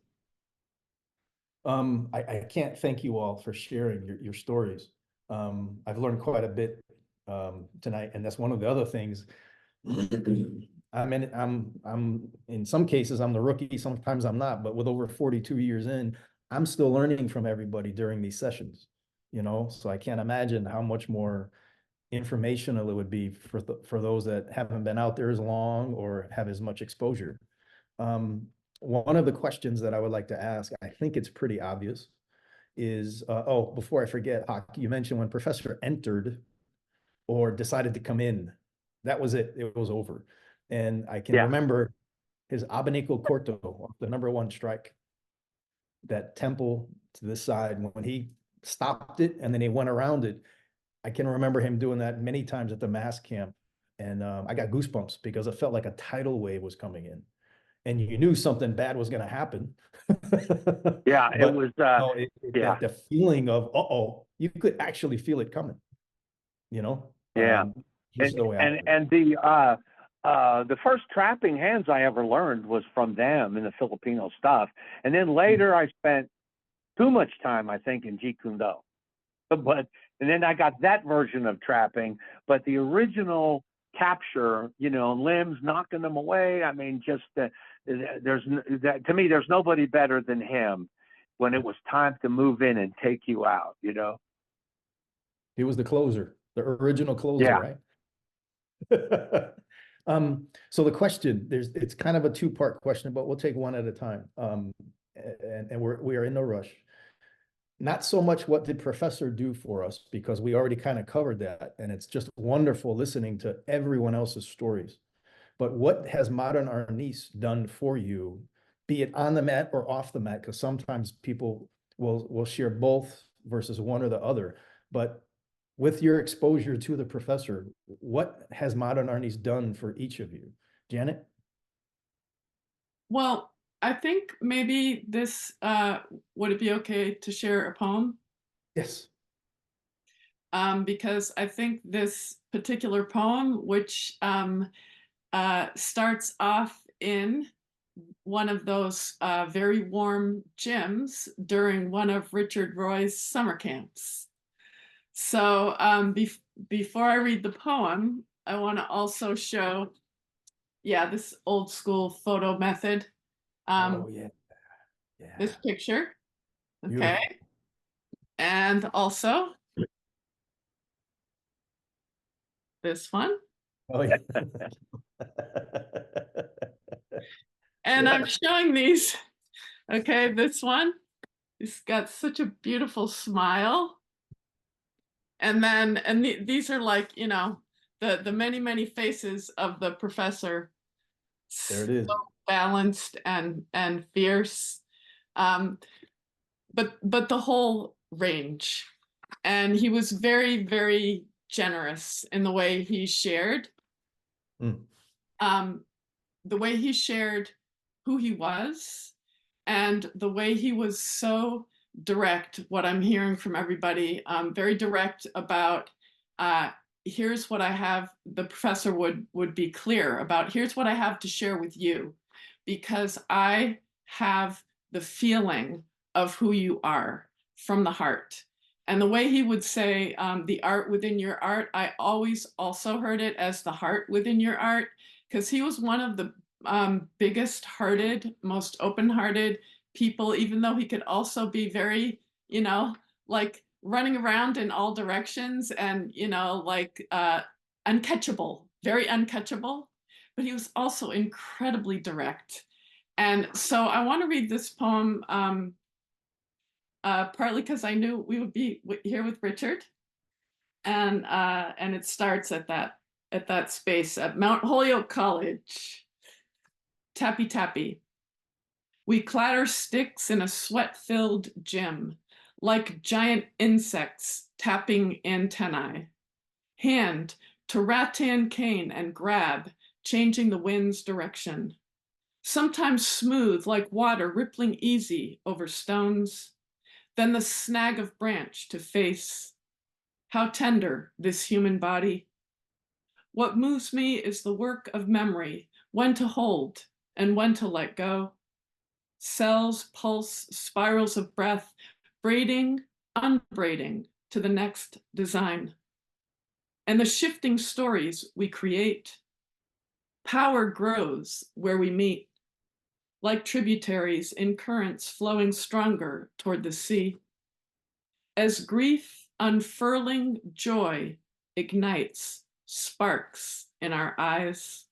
I can't thank you all for sharing your stories. I've learned quite a bit tonight, and that's one of the other things. I'm in some cases I'm the rookie, sometimes I'm not, but with over 42 years in, I'm still learning from everybody during these sessions, you know, so I can't imagine how much more informational it would be for those that haven't been out there as long or have as much exposure. One of the questions that I would like to ask, I think it's pretty obvious, is, before I forget, Hawk, you mentioned when Professor entered or decided to come in, that was it. It was over. And I can remember his Abanico Corto, the #1 strike, that temple to this side, when he stopped it and then he went around it. I can remember him doing that many times at the mass camp. And I got goosebumps because it felt like a tidal wave was coming in. And you knew something bad was going to happen. Yeah, but, it was, the feeling of, you could actually feel it coming, you know? Yeah. Just the way I feel. And the first trapping hands I ever learned was from them in the Filipino stuff. And then later I spent too much time, I think, in Jeet Kune Do. And then I got that version of trapping, but the original capture, you know, limbs, knocking them away. I mean, just to me, there's nobody better than him when it was time to move in and take you out, you know? He was the closer, the original closer, right? So the question, it's kind of a two-part question, but we'll take one at a time. And we are in no rush. not so much what did professor do for us, because we already kind of covered that. And it's just wonderful listening to everyone else's stories. But what has modern Arnis done for you, be it on the mat or off the mat? Because sometimes people will share both versus one or the other. But with your exposure to the professor, what has modern Arnis done for each of you? Janet? Well, I think maybe this, would it be okay to share a poem? Yes. Because I think this particular poem, which starts off in one of those very warm gyms during one of Richard Roy's summer camps. So before I read the poem, I want to also show, yeah, this old school photo method. Oh, yeah. This Yeah. picture, okay, Beautiful. and also this one. Oh, yeah. And Yeah. I'm showing these, okay, this one, it's got such a beautiful smile. And then, these are like, you know, the many, many faces of the professor. There So it is. balanced and fierce. Um, but the whole range. And he was very, very generous in the way he shared. Mm. The way he shared who he was, and the way he was so direct, what I'm hearing from everybody, very direct about, here's what I have. The professor would be clear about, here's what I have to share with you, because I have the feeling of who you are from the heart. And the way he would say, the art within your art, I always also heard it as the heart within your art, because he was one of the biggest hearted, most open hearted people, even though he could also be very, you know, like running around in all directions and, you know, like uncatchable, very uncatchable. But he was also incredibly direct. And so I want to read this poem partly because I knew we would be here with Richard. And it starts at that space at Mount Holyoke College. Tappy tappy. We clatter sticks in a sweat-filled gym, like giant insects tapping antennae. Hand to rattan cane and grab, changing the wind's direction. Sometimes smooth like water rippling easy over stones. Then the snag of branch to face. How tender this human body. What moves me is the work of memory, when to hold and when to let go. Cells, pulse, spirals of breath, braiding, unbraiding to the next design. And the shifting stories we create. Power grows where we meet, like tributaries in currents flowing stronger toward the sea. As grief unfurling joy ignites sparks in our eyes.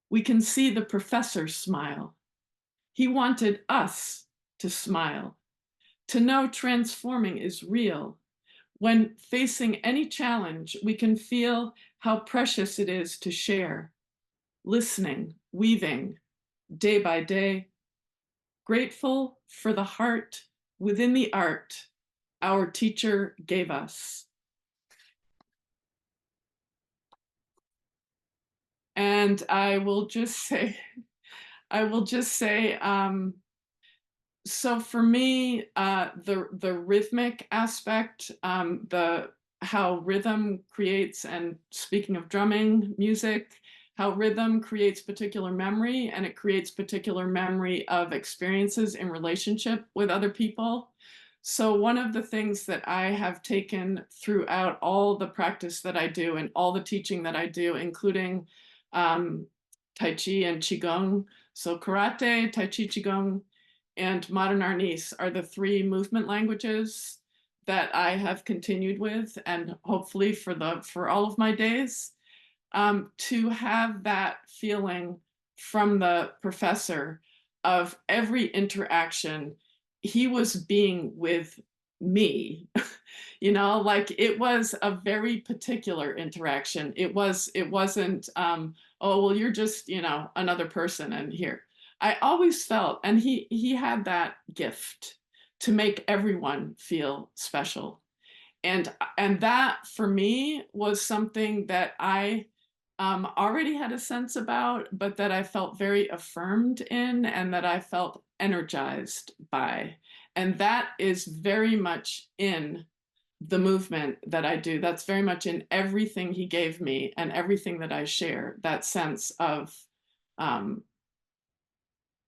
We can see the professor smile. He wanted us to smile, to know transforming is real. When facing any challenge, we can feel how precious it is to share, listening, weaving, day by day, grateful for the heart within the art our teacher gave us. And I will just say, so for me, the rhythmic aspect, the how rhythm creates, and speaking of drumming music, how rhythm creates particular memory, and it creates particular memory of experiences in relationship with other people. So one of the things that I have taken throughout all the practice that I do and all the teaching that I do, including Tai Chi and Qigong, so karate, Tai Chi, Qigong, and modern Arnis are the three movement languages that I have continued with, and hopefully for all of my days, to have that feeling from the professor of every interaction. he was being with me. You know, like it was a very particular interaction. It wasn't oh well, you're just, you know, another person and here. I always felt, and he had that gift to make everyone feel special. And that for me was something that I already had a sense about, but that I felt very affirmed in and that I felt energized by. And that is very much in the movement that I do. That's very much in everything he gave me and everything that I share, that sense of um,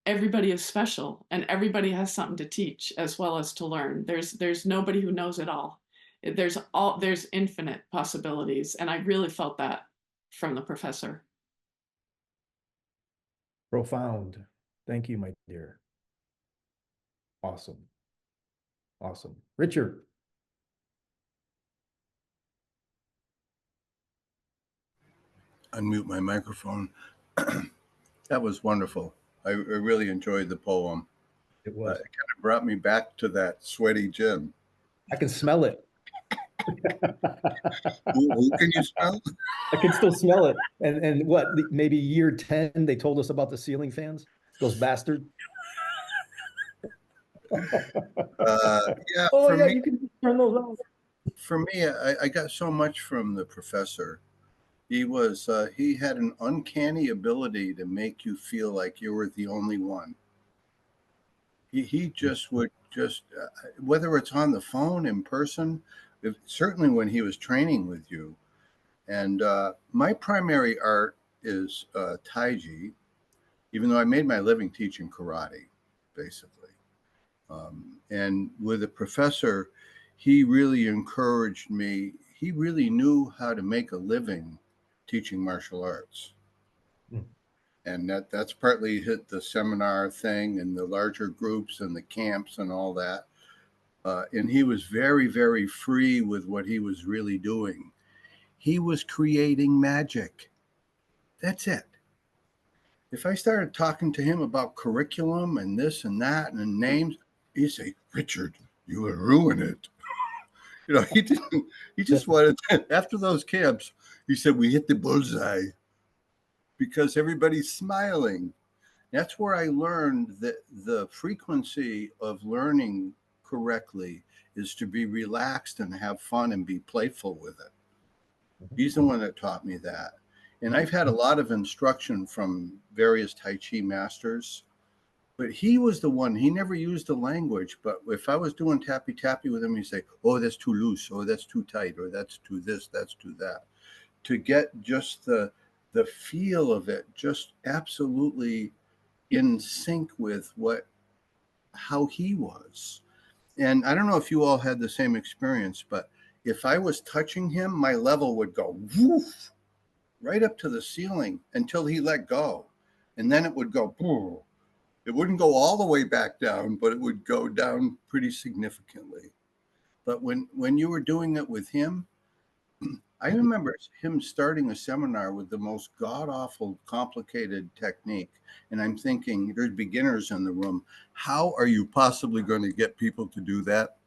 everybody is special and everybody has something to teach as well as to learn. There's nobody who knows it all. There's infinite possibilities. And I really felt that from the professor. Profound. Thank you, my dear. Awesome. Awesome. Richard. Unmute my microphone. That was wonderful. I really enjoyed the poem. It was. It kind of brought me back to that sweaty gym. I can smell it. Who can you smell? I can still smell it. And what, maybe year 10, they told us about the ceiling fans? Those bastards. Yeah, Oh, for yeah, me, you can turn those on. for me, I got so much from the professor. He had an uncanny ability to make you feel like you were the only one. He just would just, whether it's on the phone, in person, certainly when he was training with you. And my primary art is Taiji, even though I made my living teaching karate, basically. And with a professor, he really encouraged me. He really knew how to make a living teaching martial arts. Hmm. And that's partly hit the seminar thing and the larger groups and the camps and all that. And he was very, very free with what he was really doing. He was creating magic. That's it. If I started talking to him about curriculum and this and that and names, he'd say, Richard, you would ruin it. You know, he didn't, he just wanted to, after those camps, he said, we hit the bullseye because everybody's smiling. That's where I learned that the frequency of learning correctly is to be relaxed and have fun and be playful with it. He's the one that taught me that. And I've had a lot of instruction from various Tai Chi masters, but he was the one, he never used the language. But if I was doing tappy tappy with him, he'd say, oh, that's too loose, or that's too tight, or that's too this, that's too that. To get just the feel of it, just absolutely in sync with how he was. And I don't know if you all had the same experience, but if I was touching him, my level would go woof, right up to the ceiling until he let go. And then it would go, boom. It wouldn't go all the way back down, but it would go down pretty significantly. But when you were doing it with him, I remember him starting a seminar with the most god-awful, complicated technique. And I'm thinking, there's beginners in the room. How are you possibly going to get people to do that?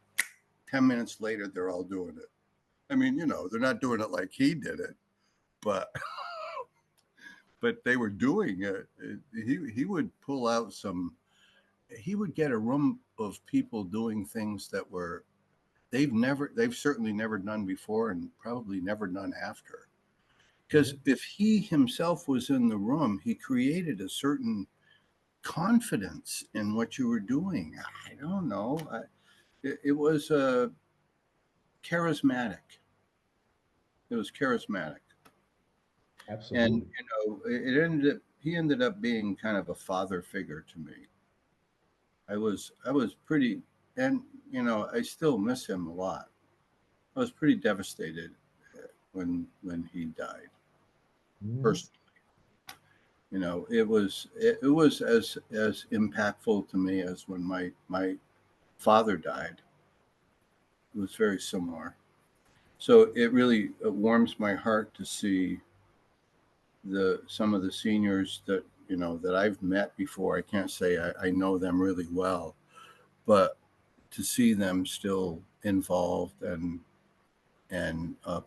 10 minutes later, they're all doing it. I mean, you know, they're not doing it like he did it, but but they were doing it. He would pull out he would get a room of people doing things that were they've certainly never done before and probably never done after. Because if he himself was in the room, he created a certain confidence in what you were doing. I don't know. It was charismatic. It was charismatic. Absolutely. And he ended up being kind of a father figure to me. I was pretty, and you know, I still miss him a lot. I was pretty devastated when he died. Personally, you know, it was as impactful to me as when my father died. It was very similar. So it really warms my heart to see some of the seniors that, you know, that I've met before. I can't say I know them really well, but to see them still involved and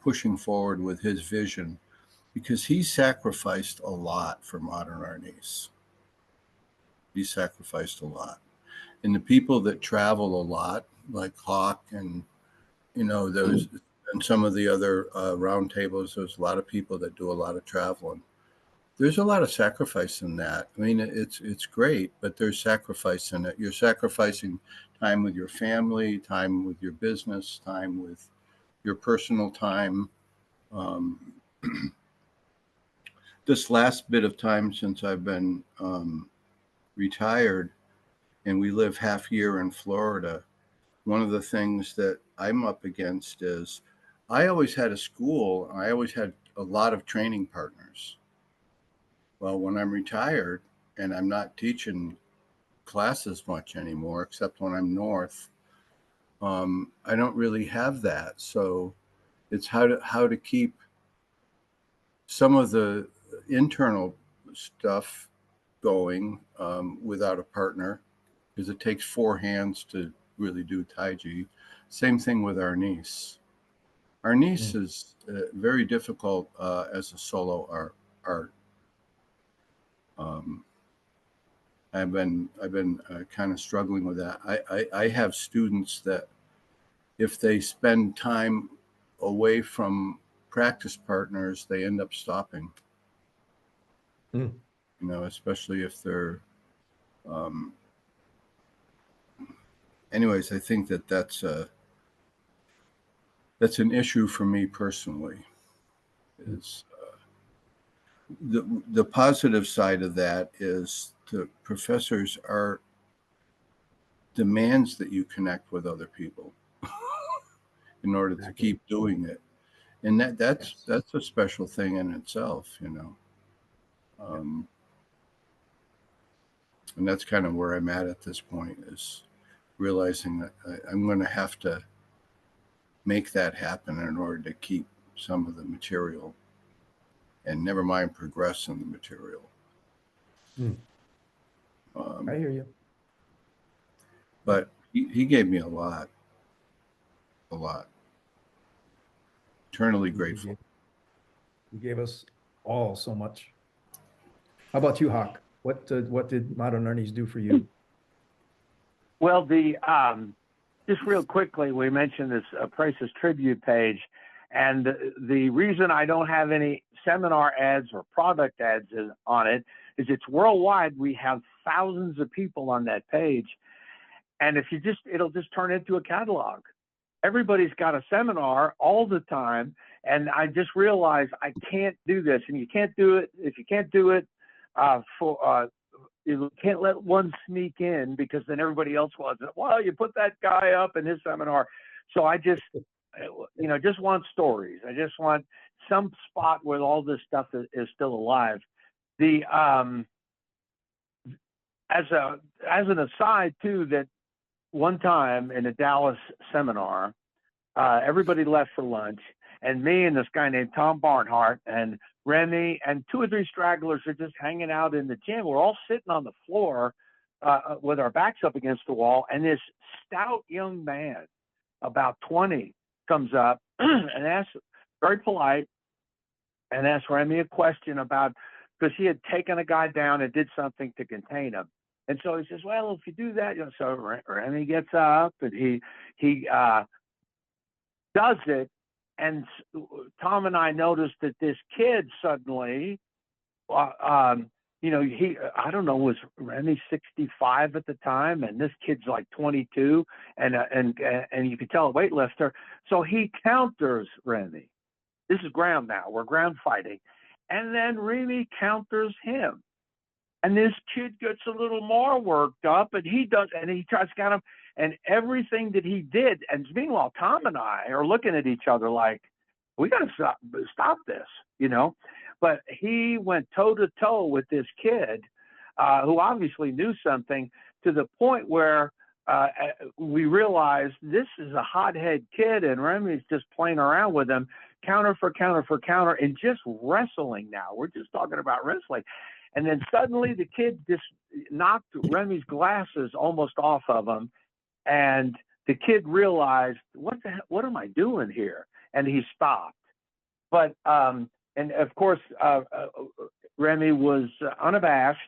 pushing forward with his vision, because he sacrificed a lot for modern Arnis. He sacrificed a lot. And the people that travel a lot, like Hawk and, those, and some of the other roundtables, there's a lot of people that do a lot of traveling. There's a lot of sacrifice in that. I mean, it's great, but there's sacrifice in it. You're sacrificing time with your family, time with your business, time with your personal time. This last bit of time since I've been retired, and we live half year in Florida, one of the things that I'm up against is I always had a school. I always had a lot of training partners. Well, when I'm retired and I'm not teaching classes much anymore, except when I'm north, I don't really have that. So it's how to keep some of the internal stuff going without a partner, because it takes 4 hands to really do Taiji. Same thing with Arnis. Arnis is very difficult as a solo art. I've been kind of struggling with that. I have students that if they spend time away from practice partners, they end up stopping. Especially if they're. Anyways, I think that's an issue for me personally. Is the positive side of that is the professor's art demands that you connect with other people in order to keep doing it, and that's a special thing in itself, and that's kind of where I'm at this point, is realizing that I'm going to have to make that happen in order to keep some of the material, and never mind progress in the material. I hear you. But he gave me a lot. Eternally grateful. He gave us all so much. How about you, Hawk? What did Modern Arnis do for you? Well, just real quickly, we mentioned this Price's Tribute page, and the reason I don't have any seminar ads or product ads on it is it's worldwide. We have thousands of people on that page, and if it'll just turn into a catalog. Everybody's got a seminar all the time, and I just realized I can't do this, and you can't do it if you can't do it you can't let one sneak in, because then everybody else was. Well, you put that guy up in his seminar. So I just want stories. I just want some spot where all this stuff is still alive. As an aside too, that one time in a Dallas seminar, everybody left for lunch, and me and this guy named Tom Barnhart and Remy and 2 or 3 stragglers are just hanging out in the gym. We're all sitting on the floor with our backs up against the wall, and this stout young man, about 20, comes up and asks, very polite, and asks Remy a question about, because he had taken a guy down and did something to contain him. And so he says, well, if you do that, so Remy gets up and he does it. And Tom and I noticed that this kid suddenly, I don't know, was Remy 65 at the time, and this kid's like 22, and you can tell a weightlifter. So he counters Remy. This is ground now. We're ground fighting, and then Remy counters him, and this kid gets a little more worked up, and he tries to count him. And everything that he did, and meanwhile, Tom and I are looking at each other like, we got to stop this, But he went toe to toe with this kid, who obviously knew something, to the point where we realized this is a hothead kid, and Remy's just playing around with him, counter for counter for counter, and just wrestling now. We're just talking about wrestling. And then suddenly the kid just knocked Remy's glasses almost off of him. And the kid realized, what am I doing here? And he stopped. But, and of course, Remy was unabashed,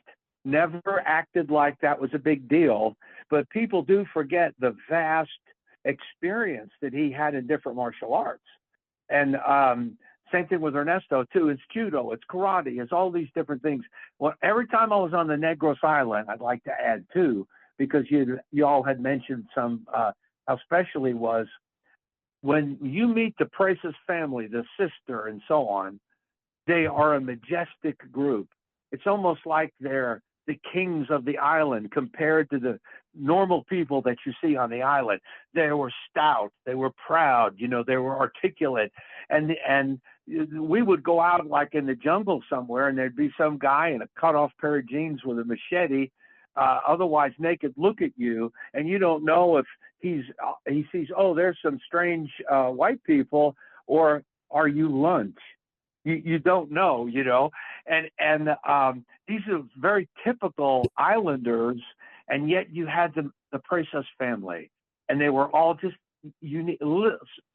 never acted like that was a big deal. But people do forget the vast experience that he had in different martial arts. And same thing with Ernesto, too. It's judo, it's karate, it's all these different things. Well, every time I was on the Negros Island, I'd like to add, too, because you all had mentioned some, how special he was. When you meet the Preces family, the sister and so on, they are a majestic group. It's almost like they're the kings of the island compared to the normal people that you see on the island. They were stout, they were proud, they were articulate. And we would go out like in the jungle somewhere, and there'd be some guy in a cut-off pair of jeans with a machete, otherwise naked, look at you, and you don't know if he sees, oh, there's some strange white people, or are you lunch? You don't know, and these are very typical islanders, and yet you had the Preces family, and they were all just unique,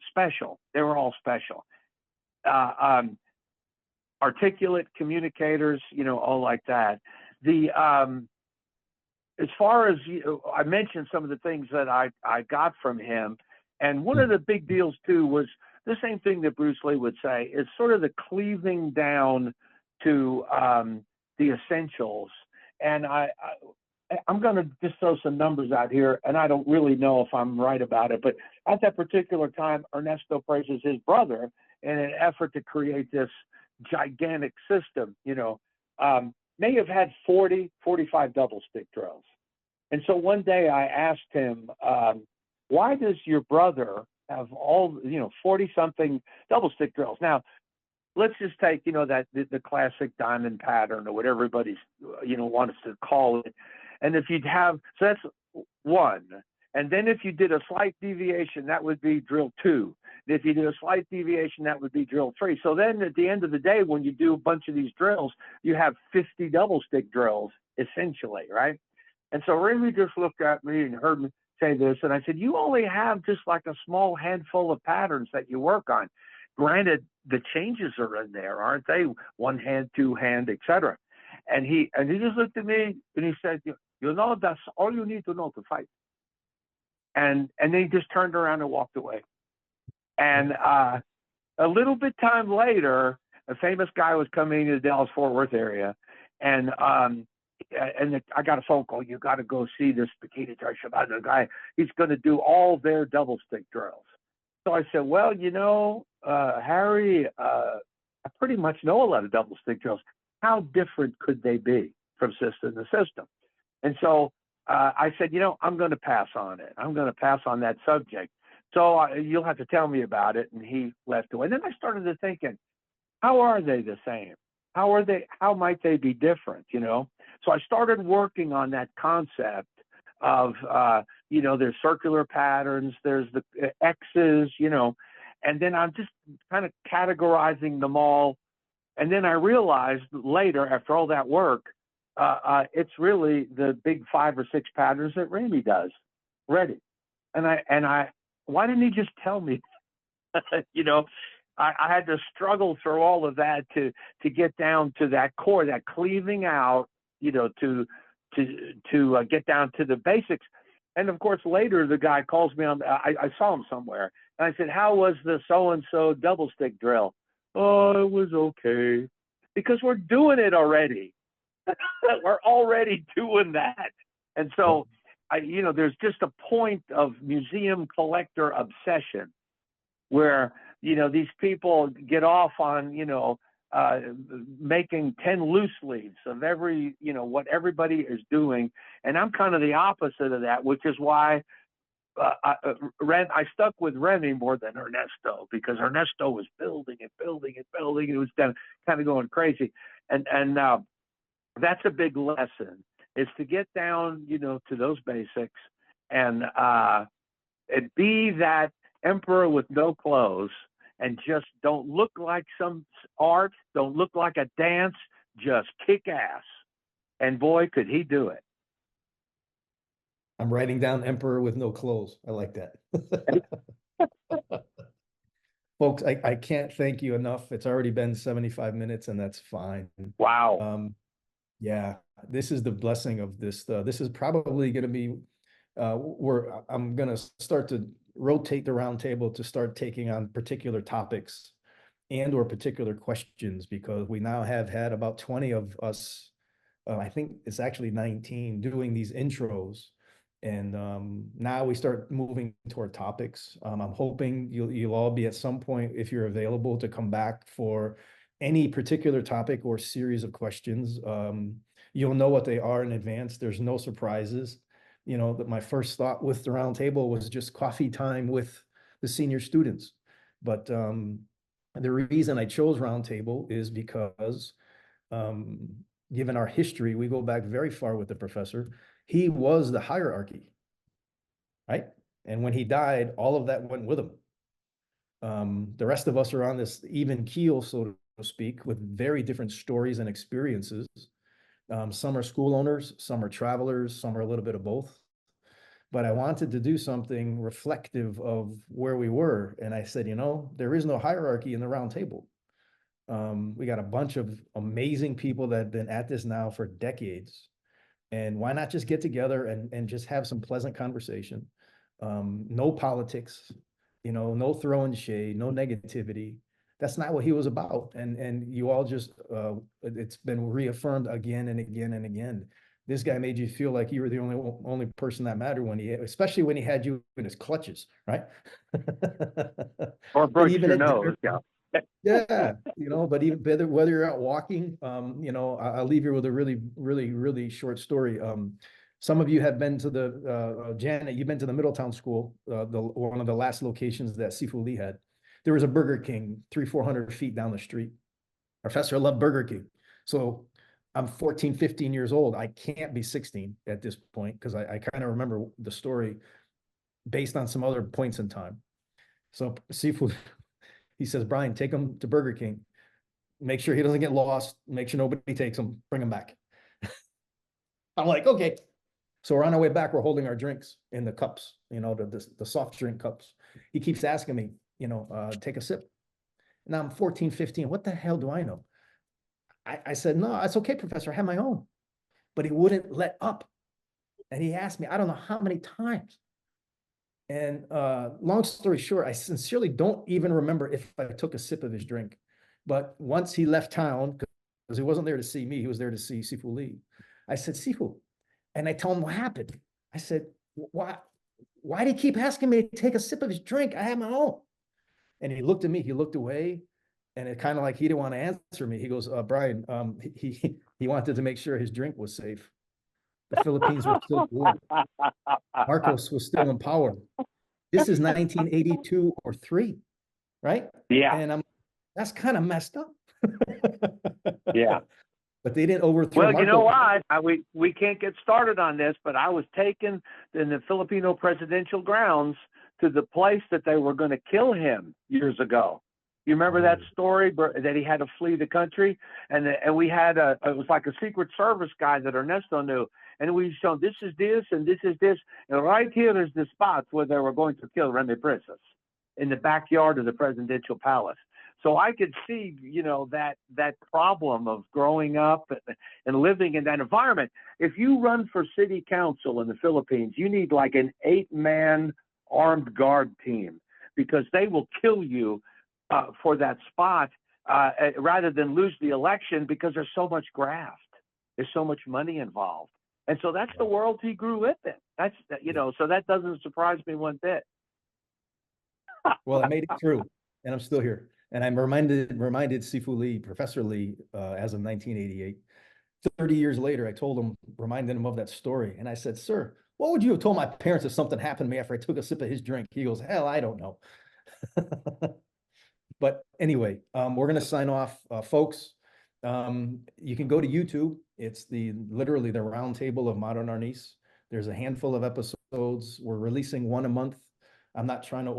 special. They were all special, articulate communicators, all like that. As far as I mentioned some of the things that I got from him, and one of the big deals too was the same thing that Bruce Lee would say, is sort of the cleaving down to the essentials. And I'm going to just throw some numbers out here, and I don't really know if I'm right about it, but at that particular time, Ernesto Preces, his brother, in an effort to create this gigantic system, may have had 40, 45 double stick drills. And so one day I asked him, why does your brother have all, 40 something double stick drills? Now, let's just take, that the classic diamond pattern, or what everybody's, wants to call it. And if you'd have, so that's one. And then if you did a slight deviation, that would be drill 2. And if you did a slight deviation, that would be drill 3. So then at the end of the day, when you do a bunch of these drills, you have 50 double stick drills, essentially, right? And so Remy just looked at me and heard me say this, and I said, you only have just like a small handful of patterns that you work on. Granted, the changes are in there, aren't they? One hand, two hand, etc. And he just looked at me and he said, that's all you need to know to fight. And then he just turned around and walked away. And a little bit time later, a famous guy was coming to the Dallas-Fort Worth area, and I got a phone call. You got to go see this bikini Shabbat guy. He's going to do all their double stick drills. So I said, well, Harry, I pretty much know a lot of double stick drills. How different could they be from system to system? And so I said, I'm going to pass on it. I'm going to pass on that subject. So you'll have to tell me about it. And he left away. And then I started to thinking, how are they the same? How might they be different? So I started working on that concept of, there's circular patterns, there's the X's, and then I'm just kind of categorizing them all. And then I realized later, after all that work, it's really the big 5 or 6 patterns that Remy does. Ready. And I, why didn't he just tell me? I had to struggle through all of that to get down to that core, that cleaving out, to get down to the basics. And of course, later the guy calls me on. I saw him somewhere, and I said, "How was the so-and-so double stick drill?" "Oh, it was okay," because we're doing it already. We're already doing that, and so there's just a point of museum collector obsession where these people get off on making 10 loose leaves of every what everybody is doing, and I'm kind of the opposite of that, which is why I stuck with Remy more than Ernesto, because Ernesto was building and building and building. It was kind of going crazy, and that's a big lesson, is to get down to those basics and be that emperor with no clothes. And just don't look like some art, don't look like a dance, just kick ass. And boy, could he do it. I'm writing down emperor with no clothes. I like that. Folks, I can't thank you enough. It's already been 75 minutes and that's fine. Wow. Yeah, this is the blessing of this. This is probably going to be where I'm going to start to rotate the roundtable to start taking on particular topics and or particular questions, because we now have had about 20 of us, I think it's actually 19, doing these intros. And now we start moving toward topics. I'm hoping you'll all be at some point, if you're available, to come back for any particular topic or series of questions. You'll know what they are in advance. There's no surprises. You know, that my first thought with the roundtable was just coffee time with the senior students. But the reason I chose roundtable is because given our history, we go back very far with the professor. He was the hierarchy, right? And when he died, all of that went with him. The rest of us are on this even keel, so to speak, with very different stories and experiences. Some are school owners, some are travelers, some are a little bit of both. But I wanted to do something reflective of where we were. And I said, you know, there is no hierarchy in the round table. We got a bunch of amazing people that have been at this now for decades. And why not just get together and just have some pleasant conversation? No politics, you know, no throwing shade, no negativity. That's not what he was about. And you all just, it's been reaffirmed again and again and again. This guy made you feel like you were the only person that mattered when especially when he had you in his clutches, right? Or broke your nose, yeah. Yeah, you know, but even whether you're out walking, you know, I'll leave you with a really short story. Some of you have been to the Janet, you've been to the Middletown School, one of the last locations that Sifu Lee had. There was a Burger King 300-400 feet down the street. Professor loved Burger King. So I'm 14, 15 years old. I can't be 16 at this point because I kind of remember the story based on some other points in time. So Sifu, he says, Brian, take him to Burger King. Make sure he doesn't get lost. Make sure nobody takes him. Bring him back. I'm like, okay. So we're on our way back. We're holding our drinks in the cups, you know, the soft drink cups. He keeps asking me, you know, take a sip. Now I'm 14, 15. What the hell do I know? I said, no, it's okay, Professor. I have my own. But he wouldn't let up. And he asked me, I don't know how many times. And long story short, I sincerely don't even remember if I took a sip of his drink. But once he left town, because he wasn't there to see me, he was there to see Sifu Lee. I said, Sifu. And I told him what happened. I said, why did he keep asking me to take a sip of his drink? I have my own. And he looked at me, he looked away, and it kind of like he didn't want to answer me. He goes, Brian, he wanted to make sure his drink was safe. The Philippines were still war. Marcos was still in power. This is 1982 or 3, right? Yeah. And that's kind of messed up. Yeah. But they didn't overthrow Well, Marcos. you know what? We can't get started on this, but I was taken in the Filipino presidential grounds to the place that they were going to kill him years ago. You remember that story that he had to flee the country, and we had it was like a Secret Service guy that Ernesto knew, and we showed this is this and this is this, and right here is the spot where they were going to kill Remy Presas in the backyard of the presidential palace. So I could see, you know, that problem of growing up and living in that environment. If you run for city council in the Philippines, you need like an 8-man armed guard team, because they will kill you for that spot rather than lose the election, because there's so much graft, there's so much money involved, and so that's the world he grew up in. That's, you know, so that doesn't surprise me one bit. Well, I made it through, and I'm still here. And I'm reminded Sifu Lee, Professor Lee, as of 1988. 30 years later, I told him, reminded him of that story. And I said, sir, what would you have told my parents if something happened to me after I took a sip of his drink? He goes, hell, I don't know. But anyway, we're going to sign off, folks. You can go to YouTube. It's literally the round table of Modern Arnis. There's a handful of episodes. We're releasing one a month. I'm not trying to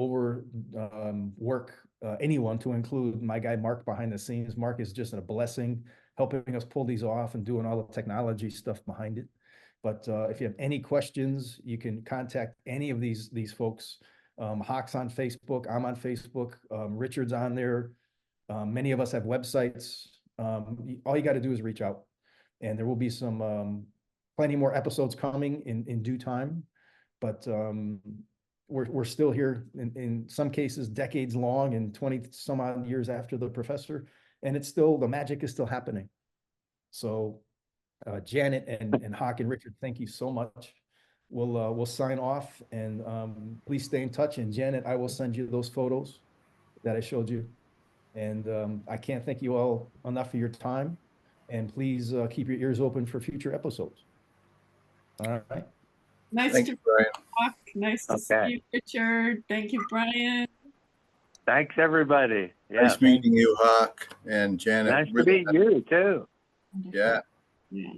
work anyone, to include my guy Mark behind the scenes. Mark is just a blessing, helping us pull these off and doing all the technology stuff behind it. But if you have any questions, you can contact any of these folks. Hawk's on Facebook, I'm on Facebook, Richard's on there. Many of us have websites. All you got to do is reach out, and there will be some plenty more episodes coming in due time. But we're still here in some cases decades long and 20 some odd years after the professor, and it's still, the magic is still happening. So Janet and Hawk and Richard, thank you so much. We'll sign off, and please stay in touch. And Janet, I will send you those photos that I showed you. And I can't thank you all enough for your time. And please keep your ears open for future episodes. All right. Nice Thank to you, Brian. talk. Nice to see you, Richard. Thank you, Brian. Thanks, everybody. Yeah. Nice meeting you, Hawk and Janet. Nice to Really meet you too. Yeah. Yeah.